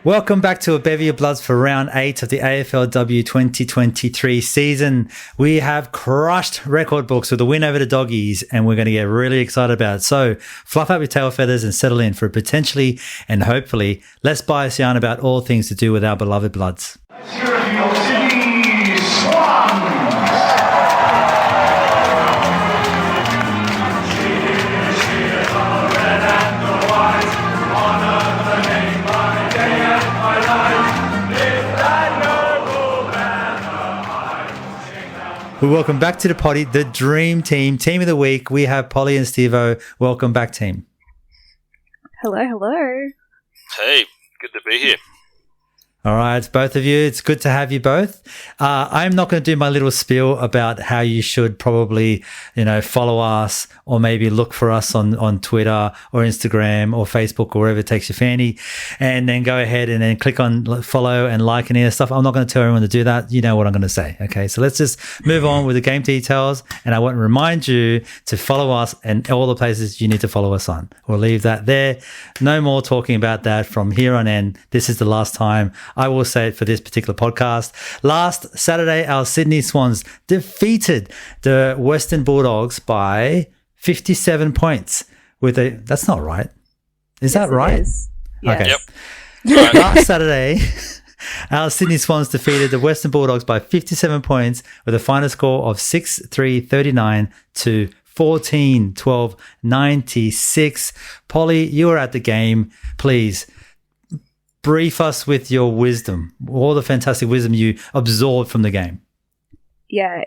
Welcome back to a Bevy of Bloods for round 8 of the AFLW 2023 season. We have crushed record books with a win over the Doggies, and we're going to get really excited about it. So fluff up your tail feathers and settle in for a potentially and hopefully less biased yarn about all things to do with our beloved Bloods. Swans! We welcome back to the potty, the dream team of the week. We have Polly and Steve-O. Welcome back, team. Hello. Hey, good to be here. All right, both of you, it's good to have you both. I'm not going to do my little spiel about how you should probably, follow us or maybe look for us on Twitter or Instagram or Facebook or wherever it takes your fanny, and then go ahead and then click on follow and like and any stuff. I'm not going to tell everyone to do that. You know what I'm going to say. Okay, so let's just move on with the game details, and I want to remind you to follow us and all the places you need to follow us on. We'll leave that there. No more talking about that from here on in. This is the last time I will say it for this particular podcast. Last Saturday, our Sydney Swans defeated the Western Bulldogs by 57 points that's not right. Is that right? Yes. Okay. Yep. Last Saturday, our Sydney Swans defeated the Western Bulldogs by 57 points with a final score of 6-3-39 to 14-12-96. Polly, you were at the game. Please brief us with your wisdom, all the fantastic wisdom you absorbed from the game. Yeah,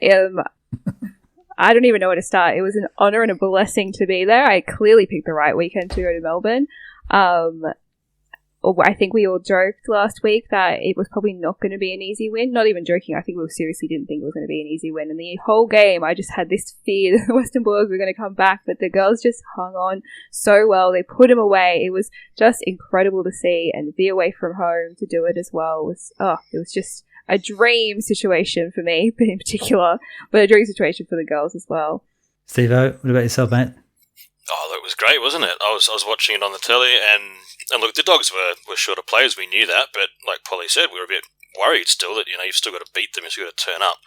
I don't even know where to start. It was an honour and a blessing to be there. I clearly picked the right weekend to go to Melbourne. I think we all joked last week that it was probably not going to be an easy win. Not even joking. I think we seriously didn't think it was going to be an easy win. And the whole game, I just had this fear that the Western Bulldogs were going to come back, but the girls just hung on so well. They put them away. It was just incredible to see, and be away from home to do it as well it was just a dream situation for me in particular, but a dream situation for the girls as well. Steve-O, what about yourself, mate? Oh, it was great, wasn't it? I was watching it on the telly, and look, the Dogs were short of players, we knew that, but like Polly said, we were a bit worried still that, you've still got to beat them, you've still got to turn up.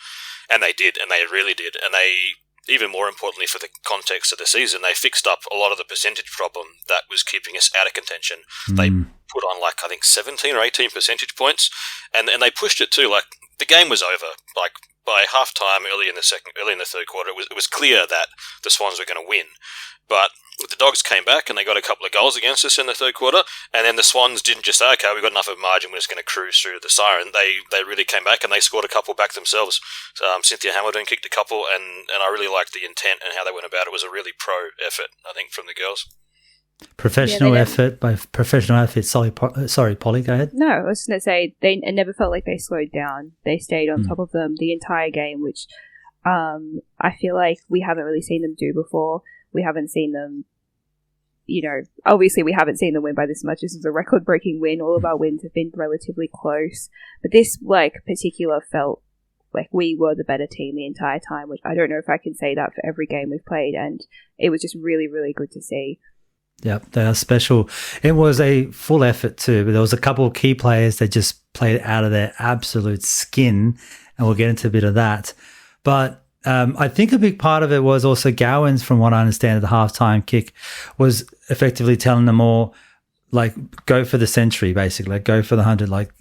And they did, and they really did. And they, even more importantly for the context of the season, they fixed up a lot of the percentage problem that was keeping us out of contention. They put on, I think 17 or 18 percentage points, and they pushed it too. Like, the game was over. Like, by half-time, early in the third quarter, it was clear that the Swans were going to win. But the Dogs came back and they got a couple of goals against us in the third quarter, and then the Swans didn't just say, okay, we've got enough of a margin, we're just going to cruise through the siren. They really came back and they scored a couple back themselves. Cynthia Hamilton kicked a couple, and I really liked the intent and how they went about it. It was a really pro effort, I think, from the girls. Professional effort by professional effort. Sorry, Polly, go ahead. No, I was just going to say, it never felt like they slowed down. They stayed on top of them the entire game, which I feel like we haven't really seen them do before. We haven't seen them, obviously we haven't seen them win by this much. This is a record-breaking win. All of our wins have been relatively close. But this, particular felt like we were the better team the entire time, which I don't know if I can say that for every game we've played. And it was just really, really good to see. Yep, they are special. It was a full effort too, but there was a couple of key players that just played out of their absolute skin, and we'll get into a bit of that. But I think a big part of it was also Gowans, from what I understand, at the halftime kick, was effectively telling them all, go for the century, basically, go for the 100. Like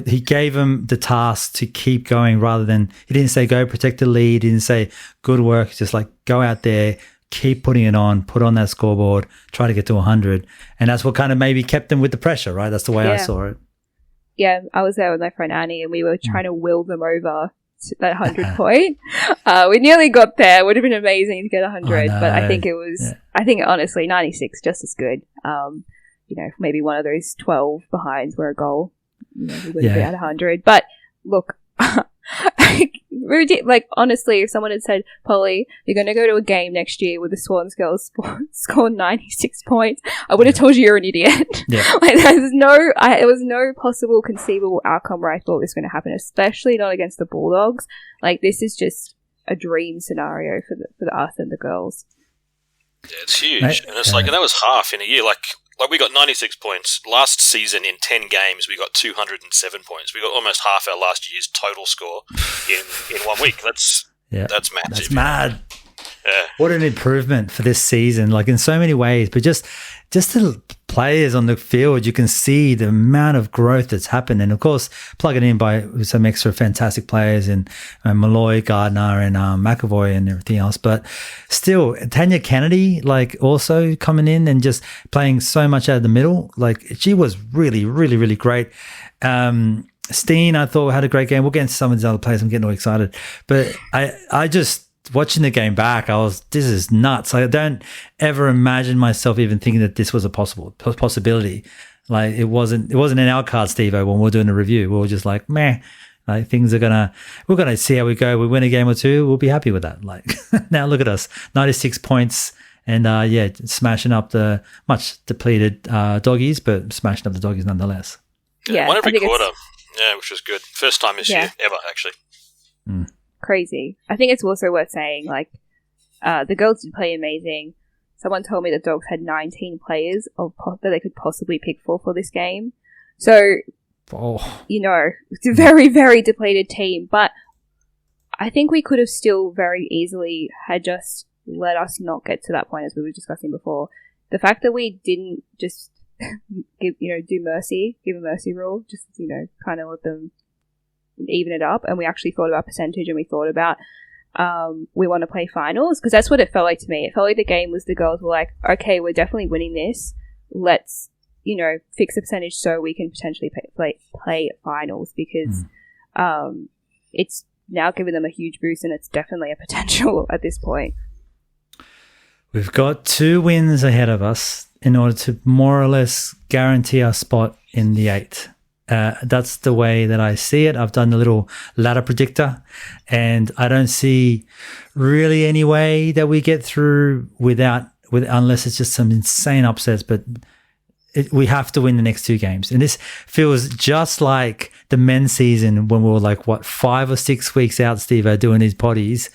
he gave them the task to keep going rather than, he didn't say go protect the lead, he didn't say good work, just go out there, keep putting it on, put on that scoreboard, try to get to 100. And that's what kind of maybe kept them with the pressure, right? That's the way I saw it. Yeah, I was there with my friend Annie, and we were trying to will them over that 100 point. We nearly got there. It would have been amazing to get 100, but I think I think honestly 96 just as good. Maybe one of those 12 behinds were a goal. We would have been at 100. But look, honestly, if someone had said, Polly, you're going to go to a game next year with the Swans girls score 96 points, I would have told you you're an idiot. Yeah. There was no possible conceivable outcome where I thought this was going to happen, especially not against the Bulldogs. This is just a dream scenario for us and the girls. Yeah, it's huge. And it's and that was half in a year. Like like we got 96 points. Last season in 10 games, we got 207 points. We got almost half our last year's total score in 1 week. That's massive. That's mad. Yeah. What an improvement for this season, like in so many ways. But just the players on the field, you can see the amount of growth that's happened. And of course, plug it in by some extra fantastic players and Malloy, Gardner, and McAvoy and everything else. But still, Tanya Kennedy, like also coming in and just playing so much out of the middle. Like she was really, really, really great. Steen, I thought, had a great game. We'll get into some of these other players. I'm getting all excited. But I just, watching the game back, this is nuts. I don't ever imagine myself even thinking that this was a possibility. Like it wasn't in our cards, Steve-O, when we were doing a review. We were just like, meh, like we're going to see how we go. We win a game or two. We'll be happy with that. Like now look at us, 96 points and smashing up the much depleted doggies, but smashing up the doggies nonetheless. Yeah. One every quarter. Yeah, which was good. First time this year ever, actually. Crazy. I think it's also worth saying, like, the girls did play amazing. Someone told me the Dogs had 19 players that they could possibly pick for this game. So, it's a very, very depleted team. But I think we could have still very easily had just let us not get to that point, as we were discussing before. The fact that we didn't just give a mercy rule, just, kind of let them even it up, and we actually thought about percentage, and we thought about we want to play finals, because that's what it felt like to me. It felt like the game was the girls were like, okay, we're definitely winning this, let's fix the percentage so we can potentially play finals, because it's now giving them a huge boost, and it's definitely a potential at this point. We've got 2 wins ahead of us in order to more or less guarantee our spot in the 8. That's the way that I see it. I've done a little ladder predictor, and I don't see really any way that we get through unless it's just some insane upsets. But we have to win the next 2 games. And this feels just like the men's season when we were like, 5 or 6 weeks out, Steve, doing these potties.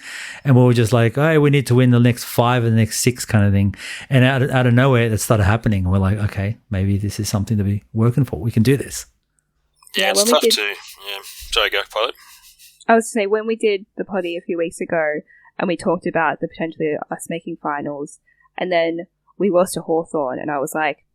And we were just like, hey, we need to win the next 5 and the next 6 kind of thing. And out of nowhere, it started happening. And we're like, okay, maybe this is something to be working for. We can do this. Yeah, it's tough too. Yeah. Sorry, go, Pilot. I was to say, when we did the potty a few weeks ago and we talked about the potentially us making finals, and then we lost to Hawthorn, and I was like,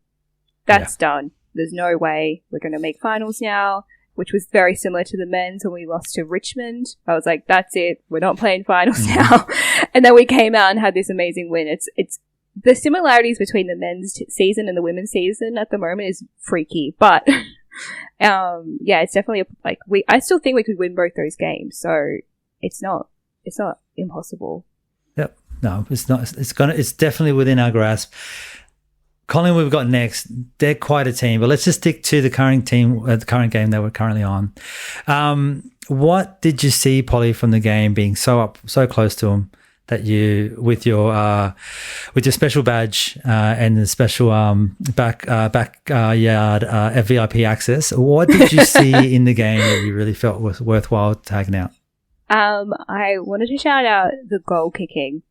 that's done. There's no way we're going to make finals now, which was very similar to the men's when we lost to Richmond. I was like, that's it. We're not playing finals now. And then we came out and had this amazing win. It's the similarities between the men's season and the women's season at the moment is freaky, but it's definitely I still think we could win both those games. So it's not impossible. Yep. No, it's not. It's definitely within our grasp. Collingwood we've got next. They're quite a team, but let's just stick to the current team, the current game that we're currently on. What did you see, Polly, from the game being so close to them that you, with your special badge and the special backyard VIP access? What did you see in the game that you really felt was worthwhile tagging out? I wanted to shout out the goal kicking.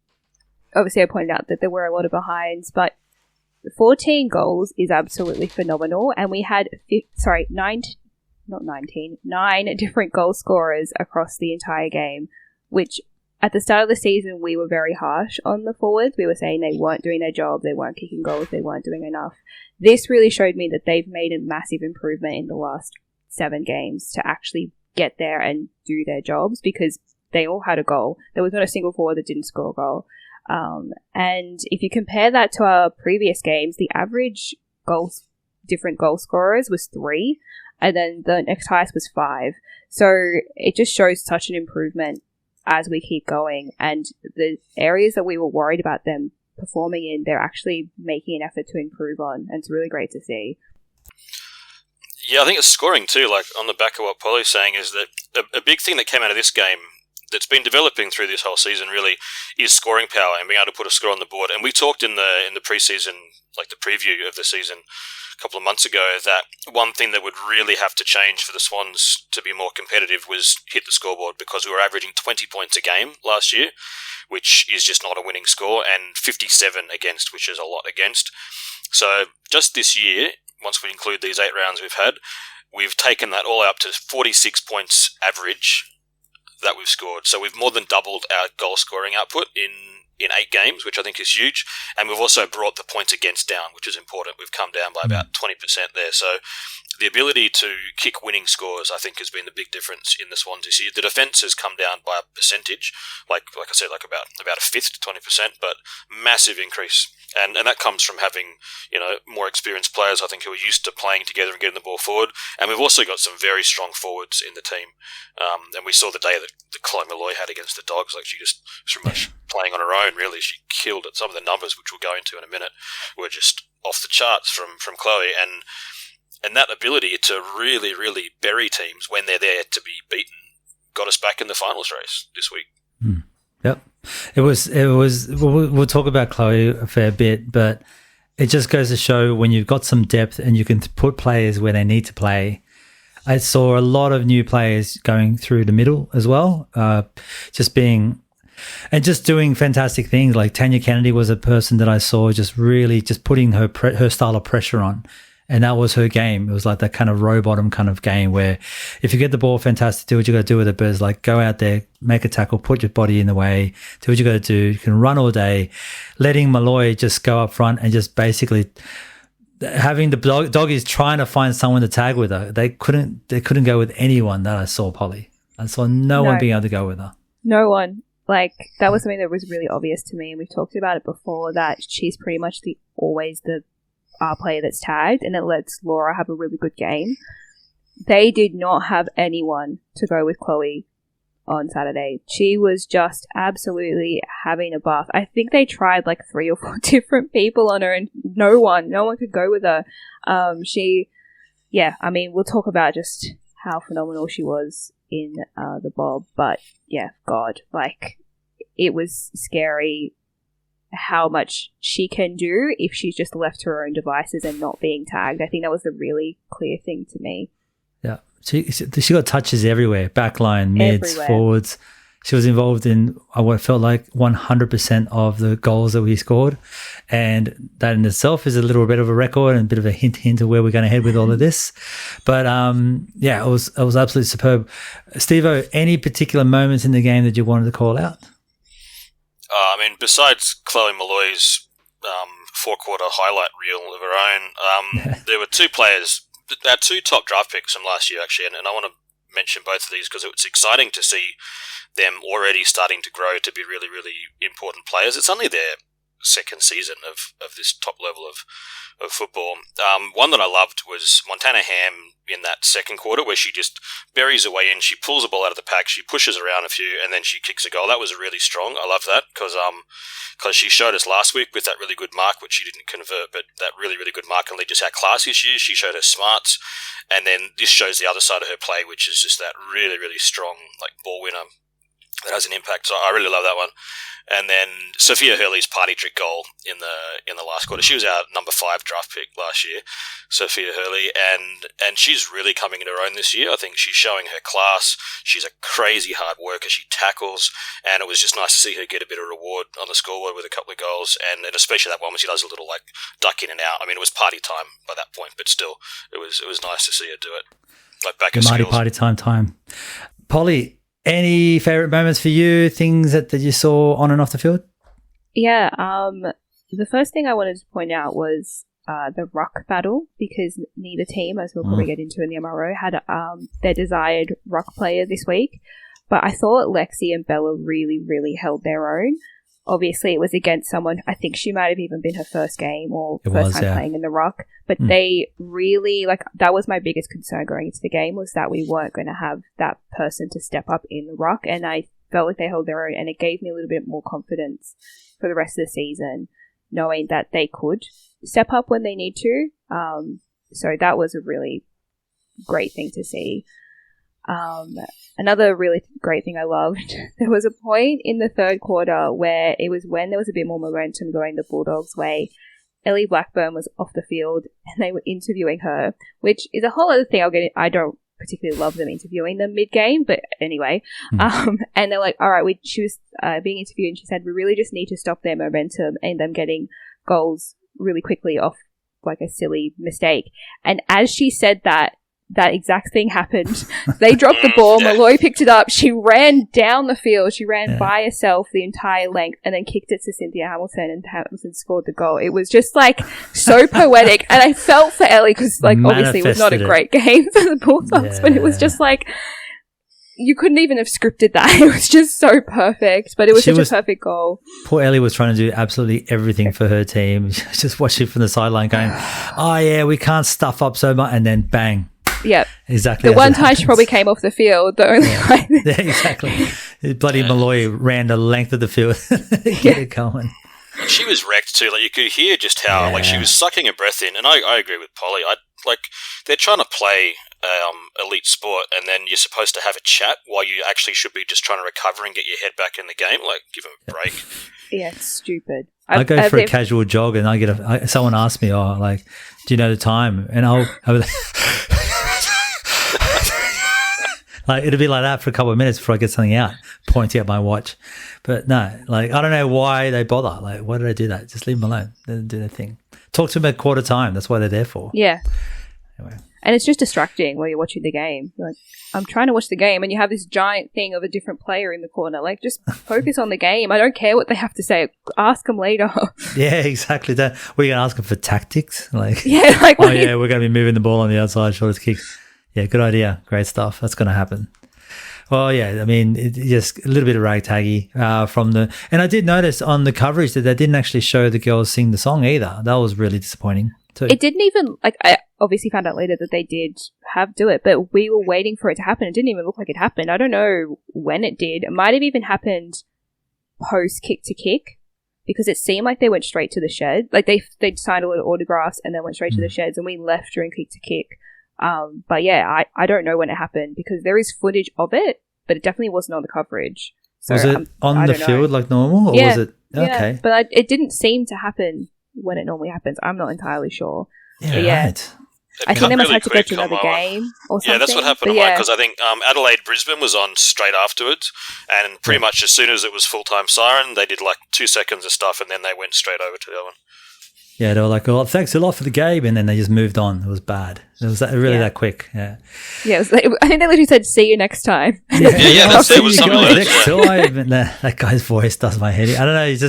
Obviously, I pointed out that there were a lot of behinds, but 14 goals is absolutely phenomenal, and we had 9 different goal scorers across the entire game, which at the start of the season we were very harsh on the forwards. We were saying they weren't doing their job, they weren't kicking goals, they weren't doing enough. This really showed me that they've made a massive improvement in the last 7 games to actually get there and do their jobs, because they all had a goal. There was not a single forward that didn't score a goal. And if you compare that to our previous games, the average different goal scorers was 3, and then the next highest was 5. So it just shows such an improvement as we keep going, and the areas that we were worried about them performing in, they're actually making an effort to improve on, and it's really great to see. Yeah, I think it's scoring too, like on the back of what Polly's saying, is that a big thing that came out of this game that's been developing through this whole season really is scoring power and being able to put a score on the board. And we talked in the preseason, like the preview of the season a couple of months ago, that one thing that would really have to change for the Swans to be more competitive was hit the scoreboard, because we were averaging 20 points a game last year, which is just not a winning score, and 57 against, which is a lot against. So just this year, once we include these 8 rounds we've had, we've taken that all up to 46 points average that we've scored. So we've more than doubled our goal scoring output in 8 games, which I think is huge. And we've also brought the points against down, which is important. We've come down by about 20% there. So the ability to kick winning scores, I think, has been the big difference in the Swans this year. The defence has come down by a percentage, like I said, like about a fifth to 20%, but massive increase. And that comes from having, more experienced players, I think, who are used to playing together and getting the ball forward. And we've also got some very strong forwards in the team. And we saw the day that Chloe Malloy had against the Dogs. Like, she just, pretty much playing on her own, really. She killed it. Some of the numbers, which we'll go into in a minute, were just off the charts from Chloe. And that ability to really, really bury teams when they're there to be beaten got us back in the finals race this week. Yep. It was, we'll talk about Chloe a fair bit, but it just goes to show when you've got some depth and you can put players where they need to play. I saw a lot of new players going through the middle as well, just doing fantastic things. Like Tanya Kennedy was a person that I saw just really just putting her style of pressure on. And that was her game. It was like that kind of row bottom kind of game where if you get the ball, fantastic, do what you got to do with it. But it's like, go out there, make a tackle, put your body in the way, do what you got to do. You can run all day. Letting Malloy just go up front and just basically having the doggies trying to find someone to tag with her. They couldn't go with anyone that I saw, Polly. I saw no one being able to go with her. No one. Like, that was something that was really obvious to me. And we've talked about it before, that she's pretty much always the player that's tagged, and it lets Laura have a really good game. They did not have anyone to go with Chloe on Saturday. She was just absolutely having a bath. I think they tried like 3 or 4 different people on her, and no one could go with her. We'll talk about just how phenomenal she was in the Bob, but yeah, God, like, it was scary how much she can do if she's just left to her own devices and not being tagged. I think that was a really clear thing to me. Yeah. She got touches everywhere, backline, mids, forwards. She was involved in what felt like 100% of the goals that we scored. And that in itself is a little bit of a record and a bit of a hint of where we're going to head with all of this. But it was absolutely superb. Steve-O, any particular moments in the game that you wanted to call out? Besides Chloe Malloy's 4-quarter highlight reel of her own, there were 2 players, our 2 top draft picks from last year, actually, and I want to mention both of these because it's exciting to see them already starting to grow to be really, really important players. It's only their second season of this top level of football. One that I loved was Montana Ham in that second quarter, where she just buries her way in, she pulls the ball out of the pack, she pushes around a few, and then she kicks a goal. That was really strong. I love that because she showed us last week with that really good mark, which she didn't convert, but that really, really good mark, and just how classy she is. She showed her smarts, and then this shows the other side of her play, which is just that really, really strong ball winner that has an impact. So I really love that one. And then Sophia Hurley's party trick goal in the last quarter. She was our number 5 draft pick last year, Sophia Hurley, and she's really coming into her own this year. I think she's showing her class. She's a crazy hard worker. She tackles, and it was just nice to see her get a bit of reward on the scoreboard with a couple of goals, and especially that one when she does a little duck in and out. It was party time by that point, but still, it was nice to see her do it. Back at skills. Party time. Polly, any favourite moments for you, things that you saw on and off the field? Yeah, the first thing I wanted to point out was the ruck battle, because neither team, as we'll probably get into in the MRO, had their desired ruck player this week. But I thought Lexi and Bella really, really held their own. Obviously, it was against someone, I think she might have even been her first game or first time playing in the ruck. But they really, that was my biggest concern going into the game, was that we weren't going to have that person to step up in the ruck. And I felt like they held their own, and it gave me a little bit more confidence for the rest of the season, knowing that they could step up when they need to. So that was a really great thing to see. Another really great thing I loved, there was a point in the third quarter where it was when there was a bit more momentum going the Bulldogs' way. Ellie Blackburn was off the field and they were interviewing her, which is a whole other thing I don't particularly love them interviewing them mid-game, but anyway. And they're like, all right, she was being interviewed and she said, we really just need to stop their momentum and them getting goals really quickly off like a silly mistake. And as she said that exact thing happened. They dropped the ball. Malloy picked it up. She ran down the field. She ran by herself the entire length and then kicked it to Cynthia Hamilton, and Hamilton scored the goal. It was just like so poetic. And I felt for Ellie because like obviously it was not a great game for the Bulldogs, but it was just like you couldn't even have scripted that. It was just so perfect, but it was such a perfect goal. Poor Ellie was trying to do absolutely everything for her team. She was just watching from the sideline going, oh yeah, we can't stuff up so much, and then bang. Yep. Exactly. The one time she probably came off the field, the only time. Yeah, exactly. Bloody Malloy ran the length of the field to get it going. She was wrecked too. Like you could hear just how like she was sucking her breath in. And I agree with Polly. They're trying to play elite sport, and then you're supposed to have a chat while you actually should be just trying to recover and get your head back in the game. Like give them a break. Yeah, it's stupid. I go for a casual jog, and I get someone asks me, "Oh, like, do you know the time?" And I'll like it'll be like that for a couple of minutes before I get something out, pointing at my watch. But no, like I don't know why they bother. Like, why did I do that? Just leave them alone. They do their thing. Talk to them at quarter time. That's what they're there for. Yeah. Anyway. And it's just distracting while you're watching the game. Like, I'm trying to watch the game, and you have this giant thing of a different player in the corner. Like, just focus on the game. I don't care what they have to say. Ask them later. Yeah, exactly. That we're going to ask them for tactics. Like, like, we're going to be moving the ball on the outside, shortest kicks. Yeah, good idea. Great stuff. That's going to happen. Well, yeah, I mean, just a little bit of ragtaggy from the... And I did notice on the coverage that they didn't actually show the girls sing the song either. That was really disappointing too. It didn't even... Like, I obviously found out later that they did do it, but we were waiting for it to happen. It didn't even look like it happened. I don't know when it did. It might have even happened post kick to kick, because it seemed like they went straight to the shed. Like, they'd signed a lot of autographs and then went straight to the sheds, and we left during kick to kick. But yeah, I don't know when it happened, because there is footage of it, but it definitely wasn't on the coverage. So was it on the field like normal, or was it okay? Yeah, but it didn't seem to happen when it normally happens. I'm not entirely sure. Yeah, right. I think they must have to go to another game or something. Yeah, that's what happened. Because I think Adelaide Brisbane was on straight afterwards, and pretty much as soon as it was full time siren, they did like 2 seconds of stuff, and then they went straight over to the other one. Yeah, they were like, "Oh, thanks a lot for the game," and then they just moved on. It was bad. It was really that quick. Yeah. Yeah, it was like, I think they literally said, "See you next time." Yeah, that's it. Was something like that. That guy's voice does my head in. I don't know. He's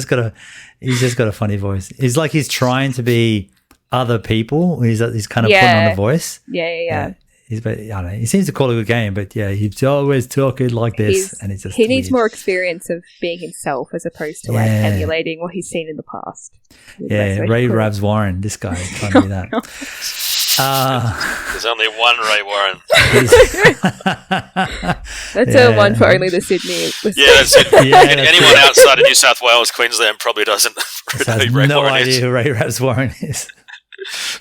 just got a funny voice. He's like he's trying to be other people. He's kind of putting on the voice. Yeah. I don't know. He seems to call it a good game, but yeah, he's always talking like this, and it's just he needs more experience of being himself as opposed to like emulating what he's seen in the past. Yeah, Ray Rabs Warren, this guy trying to do that. There's only one Ray Warren. That's one for only the Sydney. Yeah, that's it. Yeah, anyone outside of New South Wales, Queensland probably doesn't know who Ray Warren idea who Ray Rabs Warren is.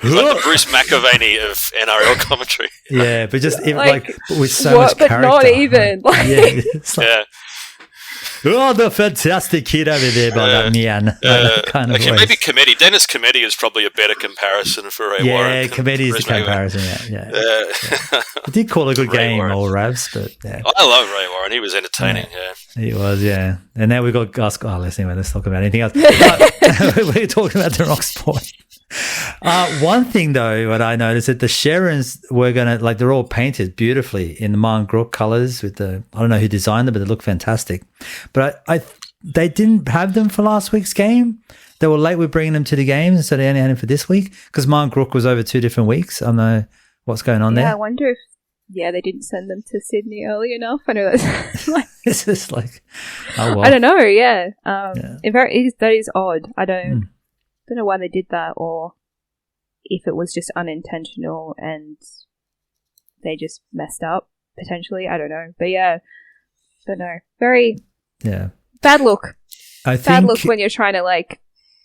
He's like the Bruce McAvaney of NRL commentary. Yeah, but just with so much character. But not even. Oh, the fantastic kid over there by that man. Kind of maybe Committee. Dennis Committee is probably a better comparison for Ray Warren. Yeah, Committee is the comparison. Yeah. He did call a good game, Warren. All Rabs, but yeah. I love Ray Warren. He was entertaining. Yeah. He was. Yeah. And now we've got Gus. Oh, let's talk about anything else. We're talking about the rock sport. One thing though, what I noticed that the Sherrans were gonna they're all painted beautifully in the Marngrook colours with I don't know who designed them, but they look fantastic. But they didn't have them for last week's game. They were late with bringing them to the games, so they only had them for this week because Marngrook was over 2 different weeks. I don't know what's going on there. Yeah, I wonder if they didn't send them to Sydney early enough. I know that's it's just like I don't know. Yeah, that is odd. I don't know why they did that, or if it was just unintentional and they just messed up potentially. I don't know, but don't know. Very bad look. Bad look when you're trying to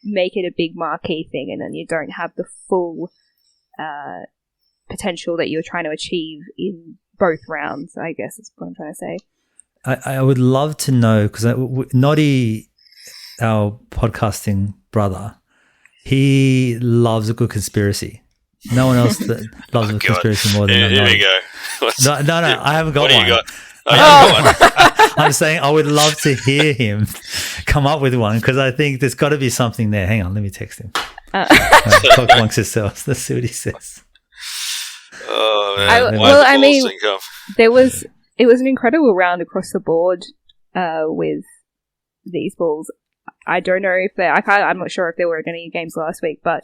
make it a big marquee thing and then you don't have the full potential that you're trying to achieve in both rounds, I guess is what I'm trying to say. I would love to know, because Noddy, our podcasting brother, he loves a good conspiracy. No one else that loves a conspiracy more than Here Noddy. we go. No, I haven't got What one. do you got? I haven't got one. I'm saying I would love to hear him come up with one, because I think there's got to be something there. Hang on, let me text him. Talk amongst yourselves. Let's see what he says. Oh, man. It was an incredible round across the board with these balls. I don't know if I'm not sure if there were any games last week, but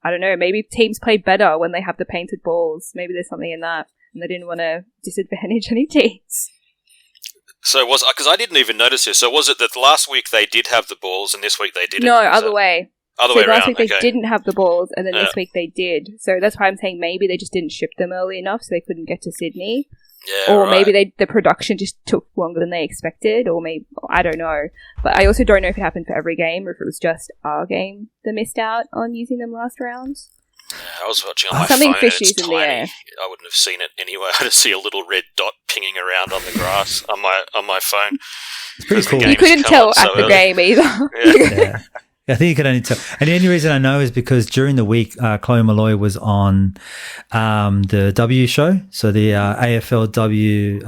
I don't know. Maybe teams play better when they have the painted balls. Maybe there's something in that, and they didn't want to disadvantage any teams. So because I didn't even notice this. So was it that last week they did have the balls and this week they didn't? No, other way. Other way around. Last week they didn't have the balls, and then this week they did. So that's why I'm saying maybe they just didn't ship them early enough, so they couldn't get to Sydney. Yeah, or right. maybe the production just took longer than they expected, or maybe, I don't know. But I also don't know if it happened for every game, or if it was just our game that missed out on using them last round. Yeah, I was watching on my Something phone and fishy's it's in tiny. the air. I wouldn't have seen it anyway. I just see a little red dot pinging around on the grass on my phone. It's pretty cool. You couldn't tell at the game either. Yeah. I think you could only tell. And the only reason I know is because during the week, Chloe Malloy was on the W show. So the AFLW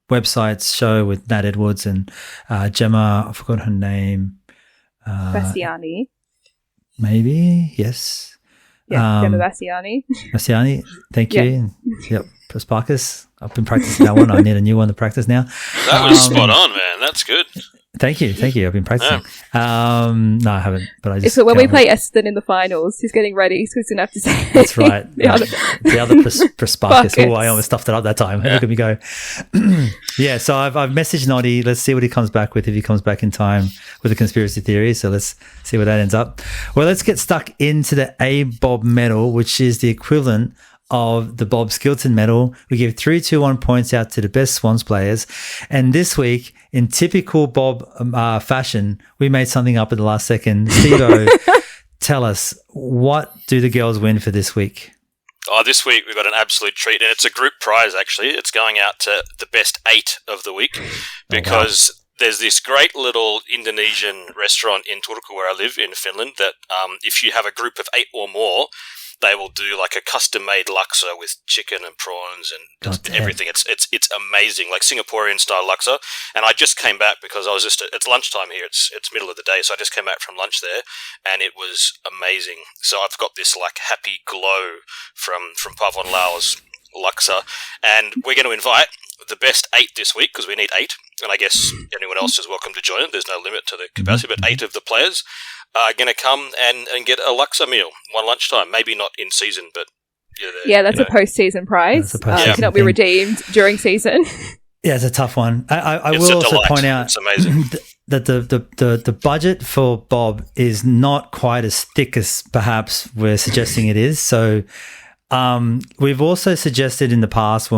websites show with Nat Edwards and Gemma, I forgot her name. Bastiani. Maybe, yes. Yeah, Gemma Bastiani. Bastiani, thank you. Yep, Sparkus. I've been practicing that one. I need a new one to practice now. That was spot on, man. That's good. Thank you. I've been practicing. No, I haven't. But I just. So when we play Eston in the finals, he's getting ready. So he's gonna have to say. That's right. The other Prosparkus. Oh, I almost stuffed it up that time. Look at me go. Yeah. So I've messaged Noddy. Let's see what he comes back with, if he comes back in time with a conspiracy theory. So let's see where that ends up. Well, let's get stuck into the ABOB medal, which is the equivalent of the Bob Skilton medal. We give 3, 2, 1 points out to the best Swans players. And this week, in typical Bob fashion, we made something up at the last second. Steve-O, tell us, what do the girls win for this week? Oh, this week we've got an absolute treat, and it's a group prize, actually. It's going out to the best 8 of the week, because there's this great little Indonesian restaurant in Turku, where I live in Finland, that if you have a group of 8 or more, they will do like a custom-made laksa with chicken and prawns and everything. It's amazing, like Singaporean-style laksa. And I just came back because I was it's lunchtime here. It's middle of the day, so I just came back from lunch there, and it was amazing. So I've got this like happy glow from Pavon Lau's laksa, and we're going to invite the best 8 this week, because we need 8, and I guess anyone else is welcome to join it. There's no limit to the capacity, but 8 of the players are going to come and get a laksa meal one lunchtime. Maybe not in season, but that's a post-season prize. It cannot be redeemed during season. Yeah, it's a tough one. I will also point out it's amazing. that the budget for Bob is not quite as thick as perhaps we're suggesting it is. So we've also suggested in the past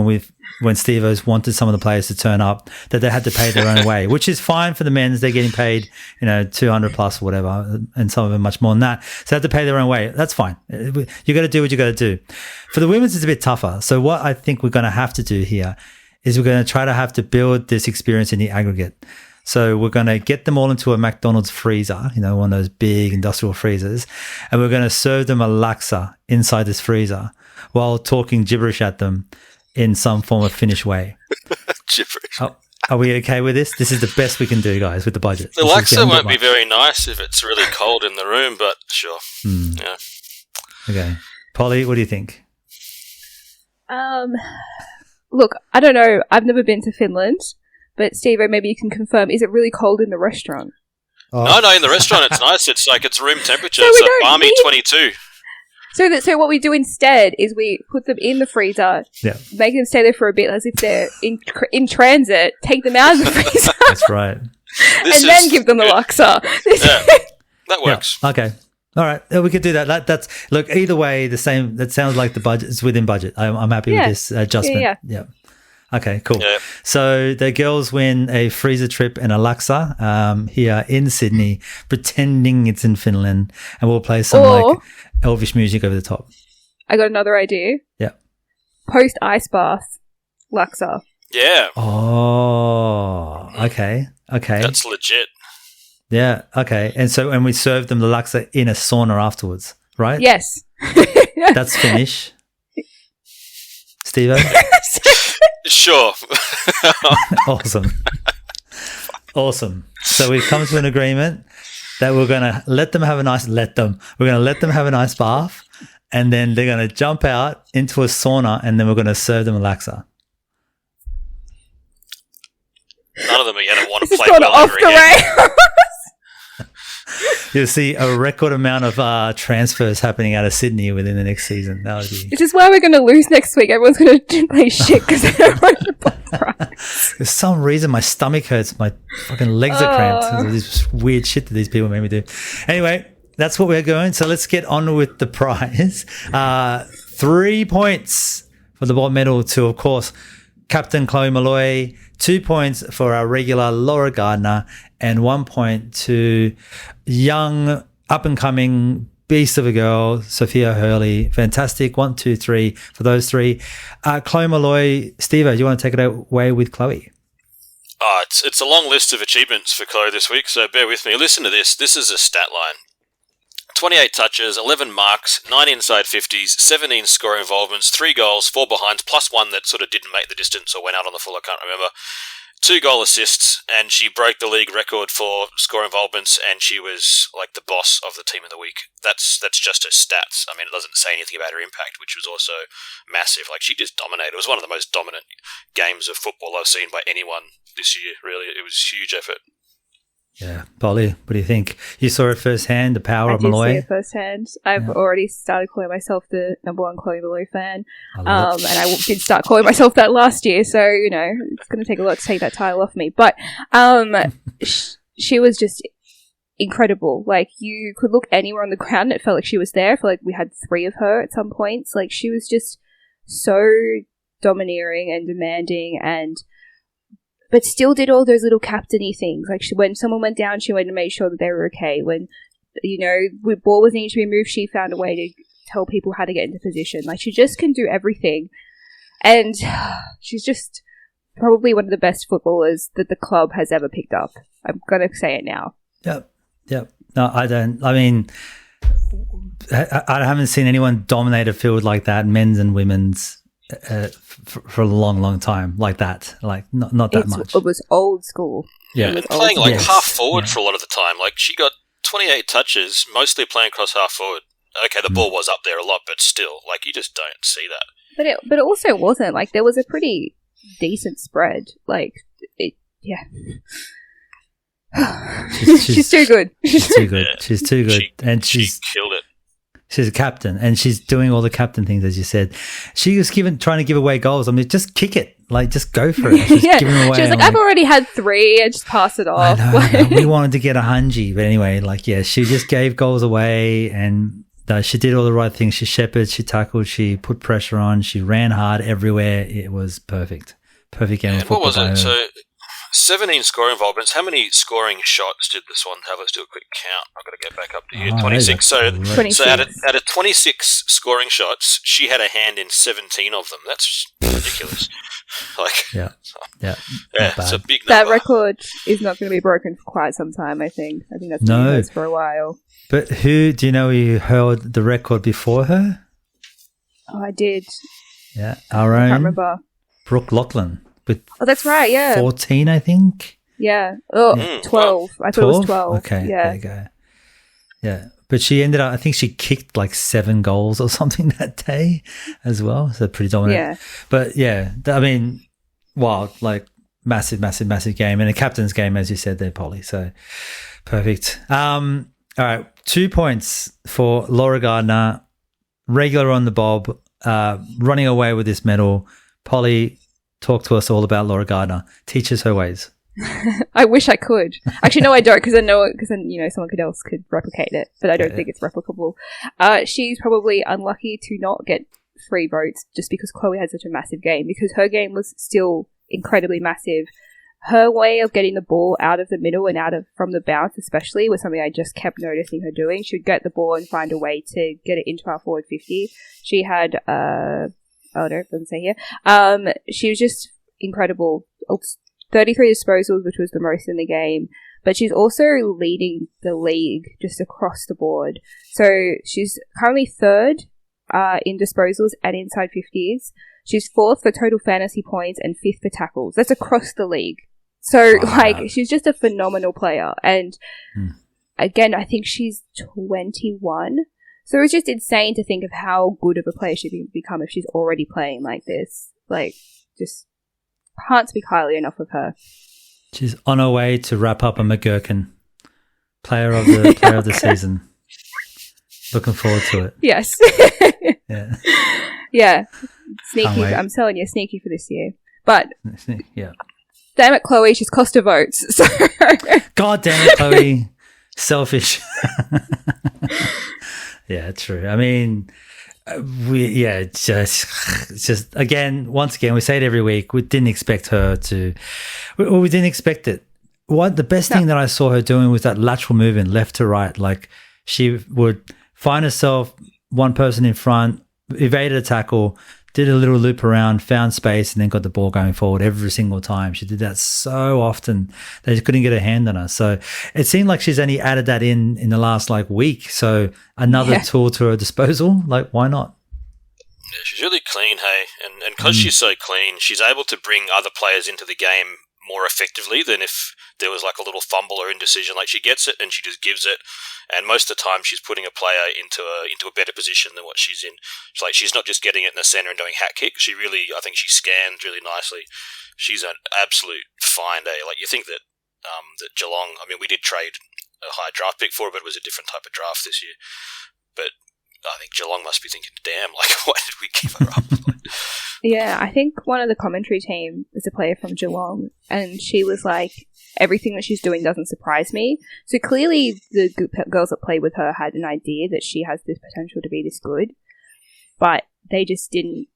when Steve-O's wanted some of the players to turn up, that they had to pay their own way, which is fine for the men's. They're getting paid, 200 plus or whatever, and some of them much more than that. So they have to pay their own way. That's fine. You got to do what you got to do. For the women's, it's a bit tougher. So what I think we're going to have to do here is we're going to try to have to build this experience in the aggregate. So we're going to get them all into a McDonald's freezer, one of those big industrial freezers, and we're going to serve them a laksa inside this freezer while talking gibberish at them in some form of Finnish way. Gibberish. Are we okay with this? This is the best we can do, guys, with the budget. The laksa won't be very nice if it's really cold in the room, but sure. Yeah. Okay. Polly, what do you think? Look, I don't know. I've never been to Finland, but Steve-O, maybe you can confirm. Is it really cold in the restaurant? Oh. No, in the restaurant it's nice. It's like it's room temperature. It's a balmy 22. So what we do instead is we put them in the freezer, make them stay there for a bit as if they're in transit, take them out of the freezer. That's right. Then give them the laksa. That works. Yeah. Okay. All right. We could do that. That's look, either way, the same. That sounds like the budget is within budget. I'm happy with this adjustment. Yeah. Okay, cool. Yeah. So the girls win a freezer trip and a laksa here in Sydney, pretending it's in Finland, and we'll play some like Elvish music over the top. I got another idea. Yeah. Post ice bath, Laksa. Yeah. Oh, okay. That's legit. Yeah, okay. And we served them the laksa in a sauna afterwards, right? Yes. That's finish. Steve-o? Sure. Awesome. So we've come to an agreement that we're going to let them have a nice bath, and then they're going to jump out into a sauna, and then we're going to serve them a laksa. None of them are going to want to This play is gone well off ever the again. rails. You'll see a record amount of transfers happening out of Sydney within the next season. That would be. Which is why we're going to lose next week. Everyone's going to play shit because they don't want to play right. For some reason, my stomach hurts. My fucking legs are cramped. This weird shit that these people made me do. Anyway, that's what we're going. So let's get on with the prize. 3 points for the bronze medal to, of course, Captain Chloe Malloy. 2 points for our regular Laura Gardner, and 1 point to young, up-and-coming beast of a girl, Sophia Hurley. Fantastic. 1, 2, 3 for those three. Chloe Malloy, Steve-o, do you want to take it away with Chloe? Oh, it's a long list of achievements for Chloe this week, so bear with me. Listen to this. This is a stat line. 28 touches, 11 marks, 9 inside 50s, 17 score involvements, 3 goals, 4 behinds, plus 1 that sort of didn't make the distance or went out on the full, I can't remember. 2 goal assists, and she broke the league record for score involvements, and she was like the boss of the team of the week. That's just her stats. I mean, it doesn't say anything about her impact, which was also massive. Like, she just dominated. It was one of the most dominant games of football I've seen by anyone this year, really. It was a huge effort. Yeah. Polly, what do you think? You saw it firsthand, the power of Malloy? I did see it firsthand. I've already started calling myself the number one Chloe Malloy fan. And I did start calling myself that last year, so, you know, it's going to take a lot to take that title off me. But she was just incredible. Like, you could look anywhere on the ground and it felt like she was there. I feel like we had 3 of her at some points. Like, she was just so domineering and demanding, but still did all those little captain-y things. Like, when someone went down, she went and made sure that they were okay. When, you know, when ball was needing to be moved, she found a way to tell people how to get into position. Like, she just can do everything. And she's just probably one of the best footballers that the club has ever picked up. I'm going to say it now. Yep. No, I don't. I mean, I haven't seen anyone dominate a field like that, men's and women's, for a long, long time, like that. Like, not that much. It was old school. Yeah. And playing like half forward for a lot of the time. Like, she got 28 touches, mostly playing across half forward. Okay, the ball was up there a lot, but still, like, you just don't see that. But it also wasn't. Like, there was a pretty decent spread. Like, yeah. She's too good. She's too good. She's too good. She killed it. She's a captain, and she's doing all the captain things, as you said. She was trying to give away goals. I mean, just kick it. Like, just go for it. She's giving away. She was like, I've already had 3, and just pass it off. I know. We wanted to get a hungy. But anyway, like, yeah, she just gave goals away, and she did all the right things. She shepherded, she tackled, she put pressure on, she ran hard everywhere. It was perfect. Perfect game of football. What was it? So, 17 score involvements. How many scoring shots did the Swans have? Let's do a quick count. I've got to get back up to here. 26. So 26. So out of 26 scoring shots, she had a hand in 17 of them. That's ridiculous. Yeah. It's a big number. That record is not going to be broken for quite some time, I think. I think that's been used for a while. But do you know who held the record before her? Oh, I did. Yeah, our own. I can't remember. Brooke Lachlan. Oh, that's right, yeah. 14, I think. Yeah. Oh, 12. I thought it was 12. Okay, yeah. There you go. Yeah. But she ended up, I think she kicked like 7 goals or something that day as well. So pretty dominant. Yeah. But yeah, I mean, wild, like massive game. And a captain's game, as you said there, Polly. So perfect. All right. 2 points for Laura Gardner, regular on the bob, running away with this medal. Polly, talk to us all about Laura Gardner. Teach us her ways. I wish I could. Actually, no, I don't, because then someone else could replicate it, but I don't think it's replicable. She's probably unlucky to not get 3 votes just because Chloe had such a massive game, because her game was still incredibly massive. Her way of getting the ball out of the middle and from the bounce especially was something I just kept noticing her doing. She would get the ball and find a way to get it into our forward 50. She had Oh, no, it doesn't say here. She was just incredible. 33 disposals, which was the most in the game. But she's also leading the league just across the board. So she's currently third in disposals and inside 50s. She's fourth for total fantasy points and fifth for tackles. That's across the league. So, she's just a phenomenal player. And again, I think she's 21. So it's just insane to think of how good of a player she'd become if she's already playing like this. Like, just can't speak highly enough of her. She's on her way to wrap up a McGurkin player of the season. Looking forward to it. Yes. Yeah. Yeah. Sneaky. I'm telling you, sneaky for this year. But yeah. Damn it, Chloe, she's cost her votes. So. God damn it, Chloe. Selfish. Yeah, true. I mean, just again, once again, we say it every week. We didn't expect her to. We didn't expect it. The best thing that I saw her doing was that lateral movement, left to right. Like she would find herself one person in front, evaded a tackle, did a little loop around, found space, and then got the ball going forward every single time. She did that so often they just couldn't get a hand on her. So it seemed like she's only added that in the last week. So another tool to her disposal. Like, why not? Yeah, she's really clean, hey? And because she's so clean, she's able to bring other players into the game more effectively than if there was a little fumble or indecision. Like, she gets it and she just gives it. And most of the time, she's putting a player into a better position than what she's in. She's not just getting it in the center and doing hat kick. I think she scanned really nicely. She's an absolute find, eh? Like, you think that that Geelong. I mean, we did trade a high draft pick for her, but it was a different type of draft this year. But I think Geelong must be thinking, "Damn, why did we give her up?" Yeah, I think one of the commentary team is a player from Geelong, and she was like, everything that she's doing doesn't surprise me. So clearly the girls that played with her had an idea that she has this potential to be this good, but they just didn't.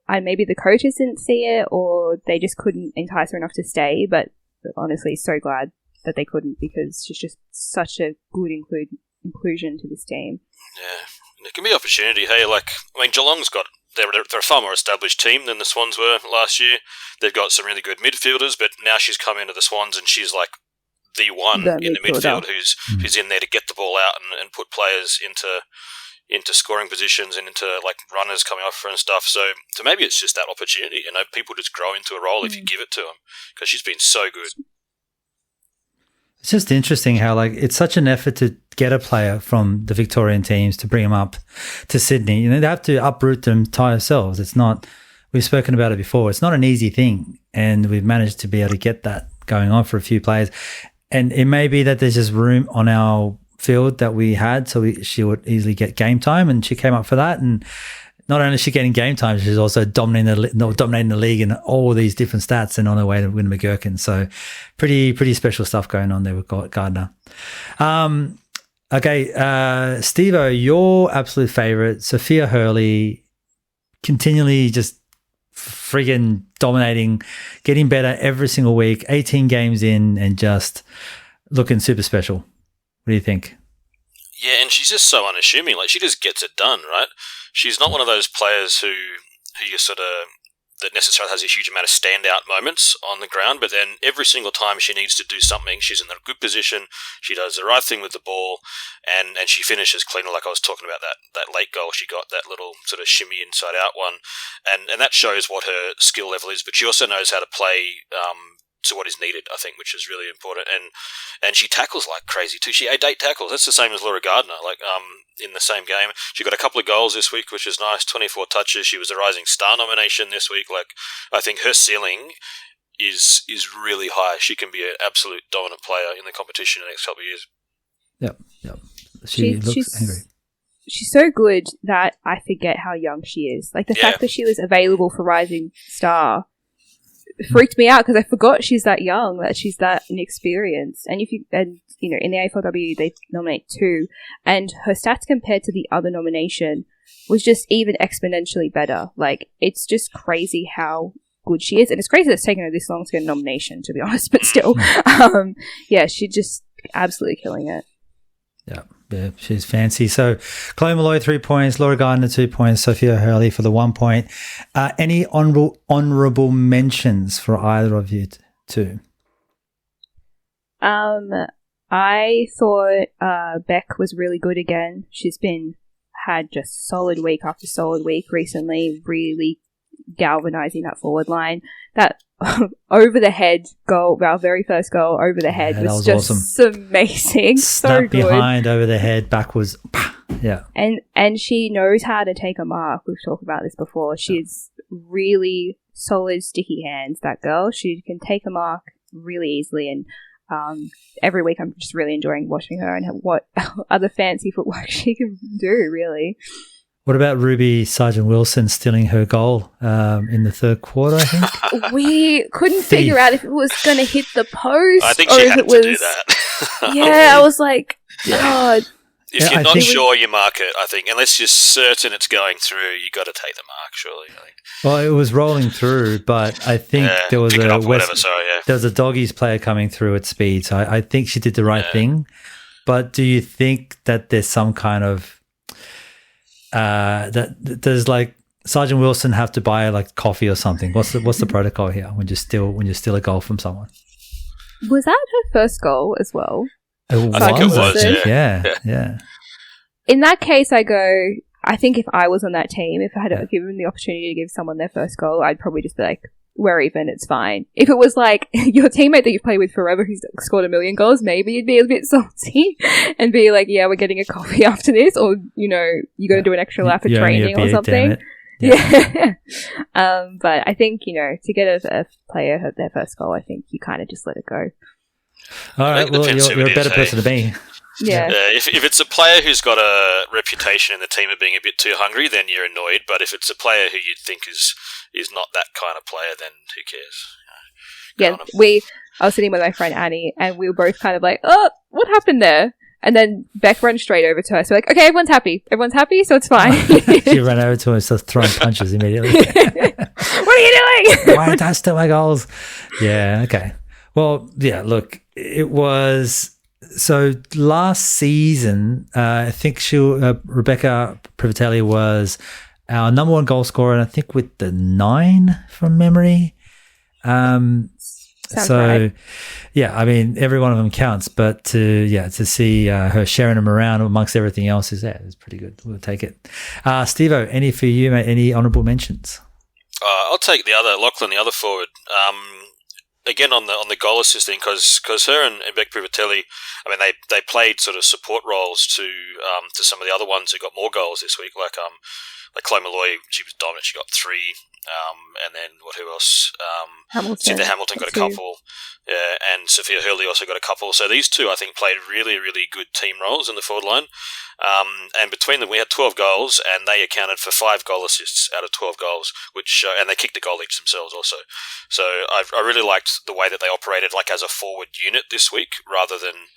Maybe the coaches didn't see it, or they just couldn't entice her enough to stay, but honestly, so glad that they couldn't, because she's just such a good inclusion to this team. Yeah, and it can be opportunity, hey? Geelong's got... They're a far more established team than the Swans were last year. They've got some really good midfielders, but now she's come into the Swans and she's the one in the midfield who's in there to get the ball out and put players into scoring positions and into runners coming off her and stuff. So maybe it's just that opportunity. People just grow into a role if you give it to them, because she's been so good. It's just interesting how it's such an effort to get a player from the Victorian teams to bring them up to Sydney. They have to uproot them entire selves. It's not, we've spoken about it before, it's not an easy thing, and we've managed to be able to get that going on for a few players. And it may be that there's just room on our field that we had, so she would easily get game time, and she came up for that. And not only is she getting game time, she's also dominating the league in all these different stats and on her way to win McGurkin. So pretty special stuff going on there with Gardner. Okay, Steve-O, your absolute favourite, Sophia Hurley, continually just friggin' dominating, getting better every single week, 18 games in, and just looking super special. What do you think? Yeah, and she's just so unassuming. She just gets it done, right? She's not one of those players who you that necessarily has a huge amount of standout moments on the ground, but then every single time she needs to do something, she's in a good position, she does the right thing with the ball, and she finishes cleaner. Like I was talking about that late goal she got, that little sort of shimmy inside out one, and that shows what her skill level is, but she also knows how to play to what is needed, I think, which is really important. And she tackles like crazy too. She had 8 tackles. That's the same as Laura Gardner, in the same game. She got a couple of goals this week, which is nice, 24 touches. She was a Rising Star nomination this week. I think her ceiling is really high. She can be an absolute dominant player in the competition in the next couple of years. Yep. She looks angry. She's so good that I forget how young she is. The fact that she was available for Rising Star freaked me out, because I forgot she's that young, that she's that inexperienced. And in the AFLW they nominate 2, and her stats compared to the other nomination was just even exponentially better. It's just crazy how good she is, and it's crazy that it's taken her this long to get a nomination, to be honest. But still, she's just absolutely killing it. Yeah, she's fancy. So, Chloe Malloy, 3 points. Laura Gardner, 2 points. Sophia Hurley for the 1 point. Any honourable mentions for either of you two? I thought Beck was really good again. She's had just solid week after solid week recently, really galvanising that forward line. That over the head goal, our very first goal over the head, was just awesome. Amazing. Snap so good. Behind, over the head, backwards. Yeah. And she knows how to take a mark. We've talked about this before. She's really solid, sticky hands, that girl. She can take a mark really easily, and every week I'm just really enjoying watching her and what other fancy footwork she can do, really. What about Ruby Sargent-Wilson stealing her goal in the third quarter, I think? We couldn't figure out if it was going to hit the post. I think or she if had it to was, do that. Yeah, I was like, God. If you're not sure, you mark it, I think. Unless you're certain it's going through, you got to take the mark, surely. I think. Well, it was rolling through, but I think there was there was a Doggies player coming through at speed, so I think she did the right thing. But do you think that there's some kind of does like Sargent-Wilson have to buy like coffee or something? What's the protocol here when you steal a goal from someone? Was that her first goal as well? I think it was. Yeah. In that case, I think if I was on that team, if I had given the opportunity to give someone their first goal, I'd probably just be like, we're even, it's fine. If it was like your teammate that you've played with forever who's scored 1 million goals, maybe you'd be a bit salty and be like, yeah, we're getting a coffee after this, or, you got to do an extra lap of training or something. Yeah. But I think, to get a player their first goal, I think you kind of just let it go. All right, well, you're a better person to be. Yeah. If it's a player who's got a reputation in the team of being a bit too hungry, then you're annoyed. But if it's a player who you'd think is not that kind of player, then who cares? I was sitting with my friend Annie, and we were both kind of like, oh, what happened there? And then Beck ran straight over to her. So like, okay, everyone's happy, so it's fine. She ran over to her and started throwing punches immediately. What are you doing? Why don't I steal my goals? Yeah, okay. Well, yeah, look, it was... So last season, I think Rebecca Privatelli was our number one goal scorer, and I think with the 9 from memory. Right. Yeah, I mean, every one of them counts, but to see her sharing them around amongst everything else is pretty good. We'll take it. Steve-O, any for you, mate? Any honourable mentions? I'll take Lachlan, the other forward. Again, on the goal assisting, because her and Beck Privatelli, I mean, they played sort of support roles to some of the other ones who got more goals this week, like Chloe Malloy. She was dominant. She got 3. And then who else? Cynthia Hamilton got a couple. Yeah, and Sophia Hurley also got a couple. So these two, I think, played really, really good team roles in the forward line. And between them, we had 12 goals, and they accounted for 5 goal assists out of 12 goals, and they kicked a goal each themselves also. So I really liked the way that they operated like as a forward unit this week, rather than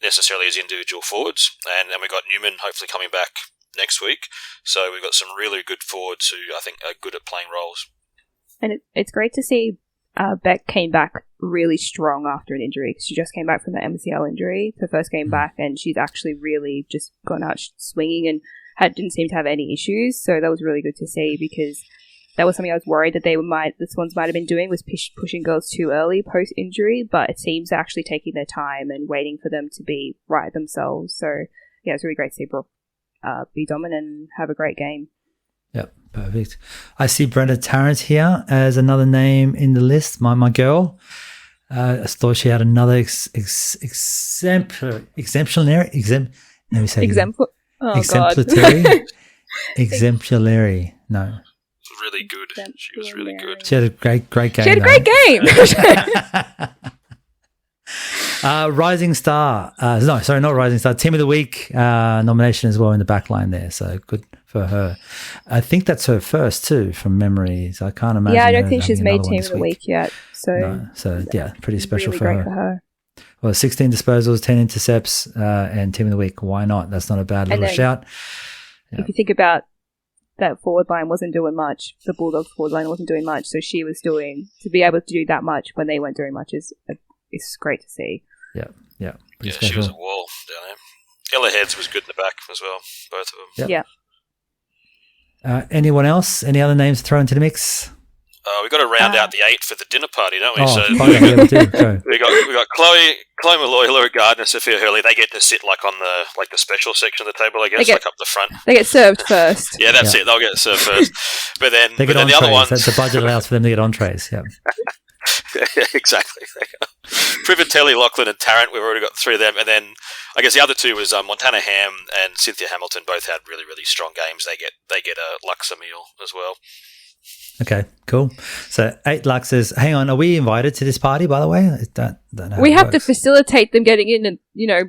necessarily as individual forwards. And we got Newman hopefully coming back next week. So we've got some really good forwards who I think are good at playing roles. And it's great to see Beck came back really strong after an injury, because she just came back from the MCL injury, her first game back, and she's actually really just gone out swinging and didn't seem to have any issues. So that was really good to see, because that was something I was worried that the Swans might have been doing, was pushing girls too early post-injury, but it seems they're actually taking their time and waiting for them to be right themselves. So yeah, it's really great to see Brooke be dominant and have a great game. Yep, perfect. I see Brenda Tarrant here as another name in the list, my girl. I thought she had another exemplary. Exemplary. No. Really good. She was really good. She had a great game. She had a great game. Rising Star. Not Rising Star. Team of the Week nomination as well in the back line there. So good for her. I think that's her first too, from memory. So I can't imagine. Yeah, I don't think she's made Team of the Week yet. So yeah, pretty special really for great her. For her. Well, 16 disposals, 10 intercepts, and Team of the Week. Why not? That's not a bad little shout. Yeah. If you think about that forward line wasn't doing much. The Bulldogs forward line wasn't doing much. So she was to be able to do that much when they weren't doing much is great to see. Yeah. Yeah, she was a wall down there. Ella Heads was good in the back as well, both of them. Yep. Yeah. Anyone else? Any other names thrown into the mix? We've got to round out the 8 for the dinner party, don't we? We do. Go. we got Chloe Malloy, Laura Gardner, Sophia Hurley. They get to sit like on the special section of the table, I guess, like up the front. They get served first. Yeah, that's it. They'll get served first. But then they get the other ones, the budget allows for them to get entrees. Yeah. Yeah, exactly. Privatelli, Lachlan, and Tarrant. We've already got 3 of them, and then I guess the other 2 was Montana Ham and Cynthia Hamilton. Both had really, really strong games. They get a Luxor meal as well. Okay, cool. So 8 Luxes. Hang on, are we invited to this party, by the way? Don't know we have to facilitate them getting in and,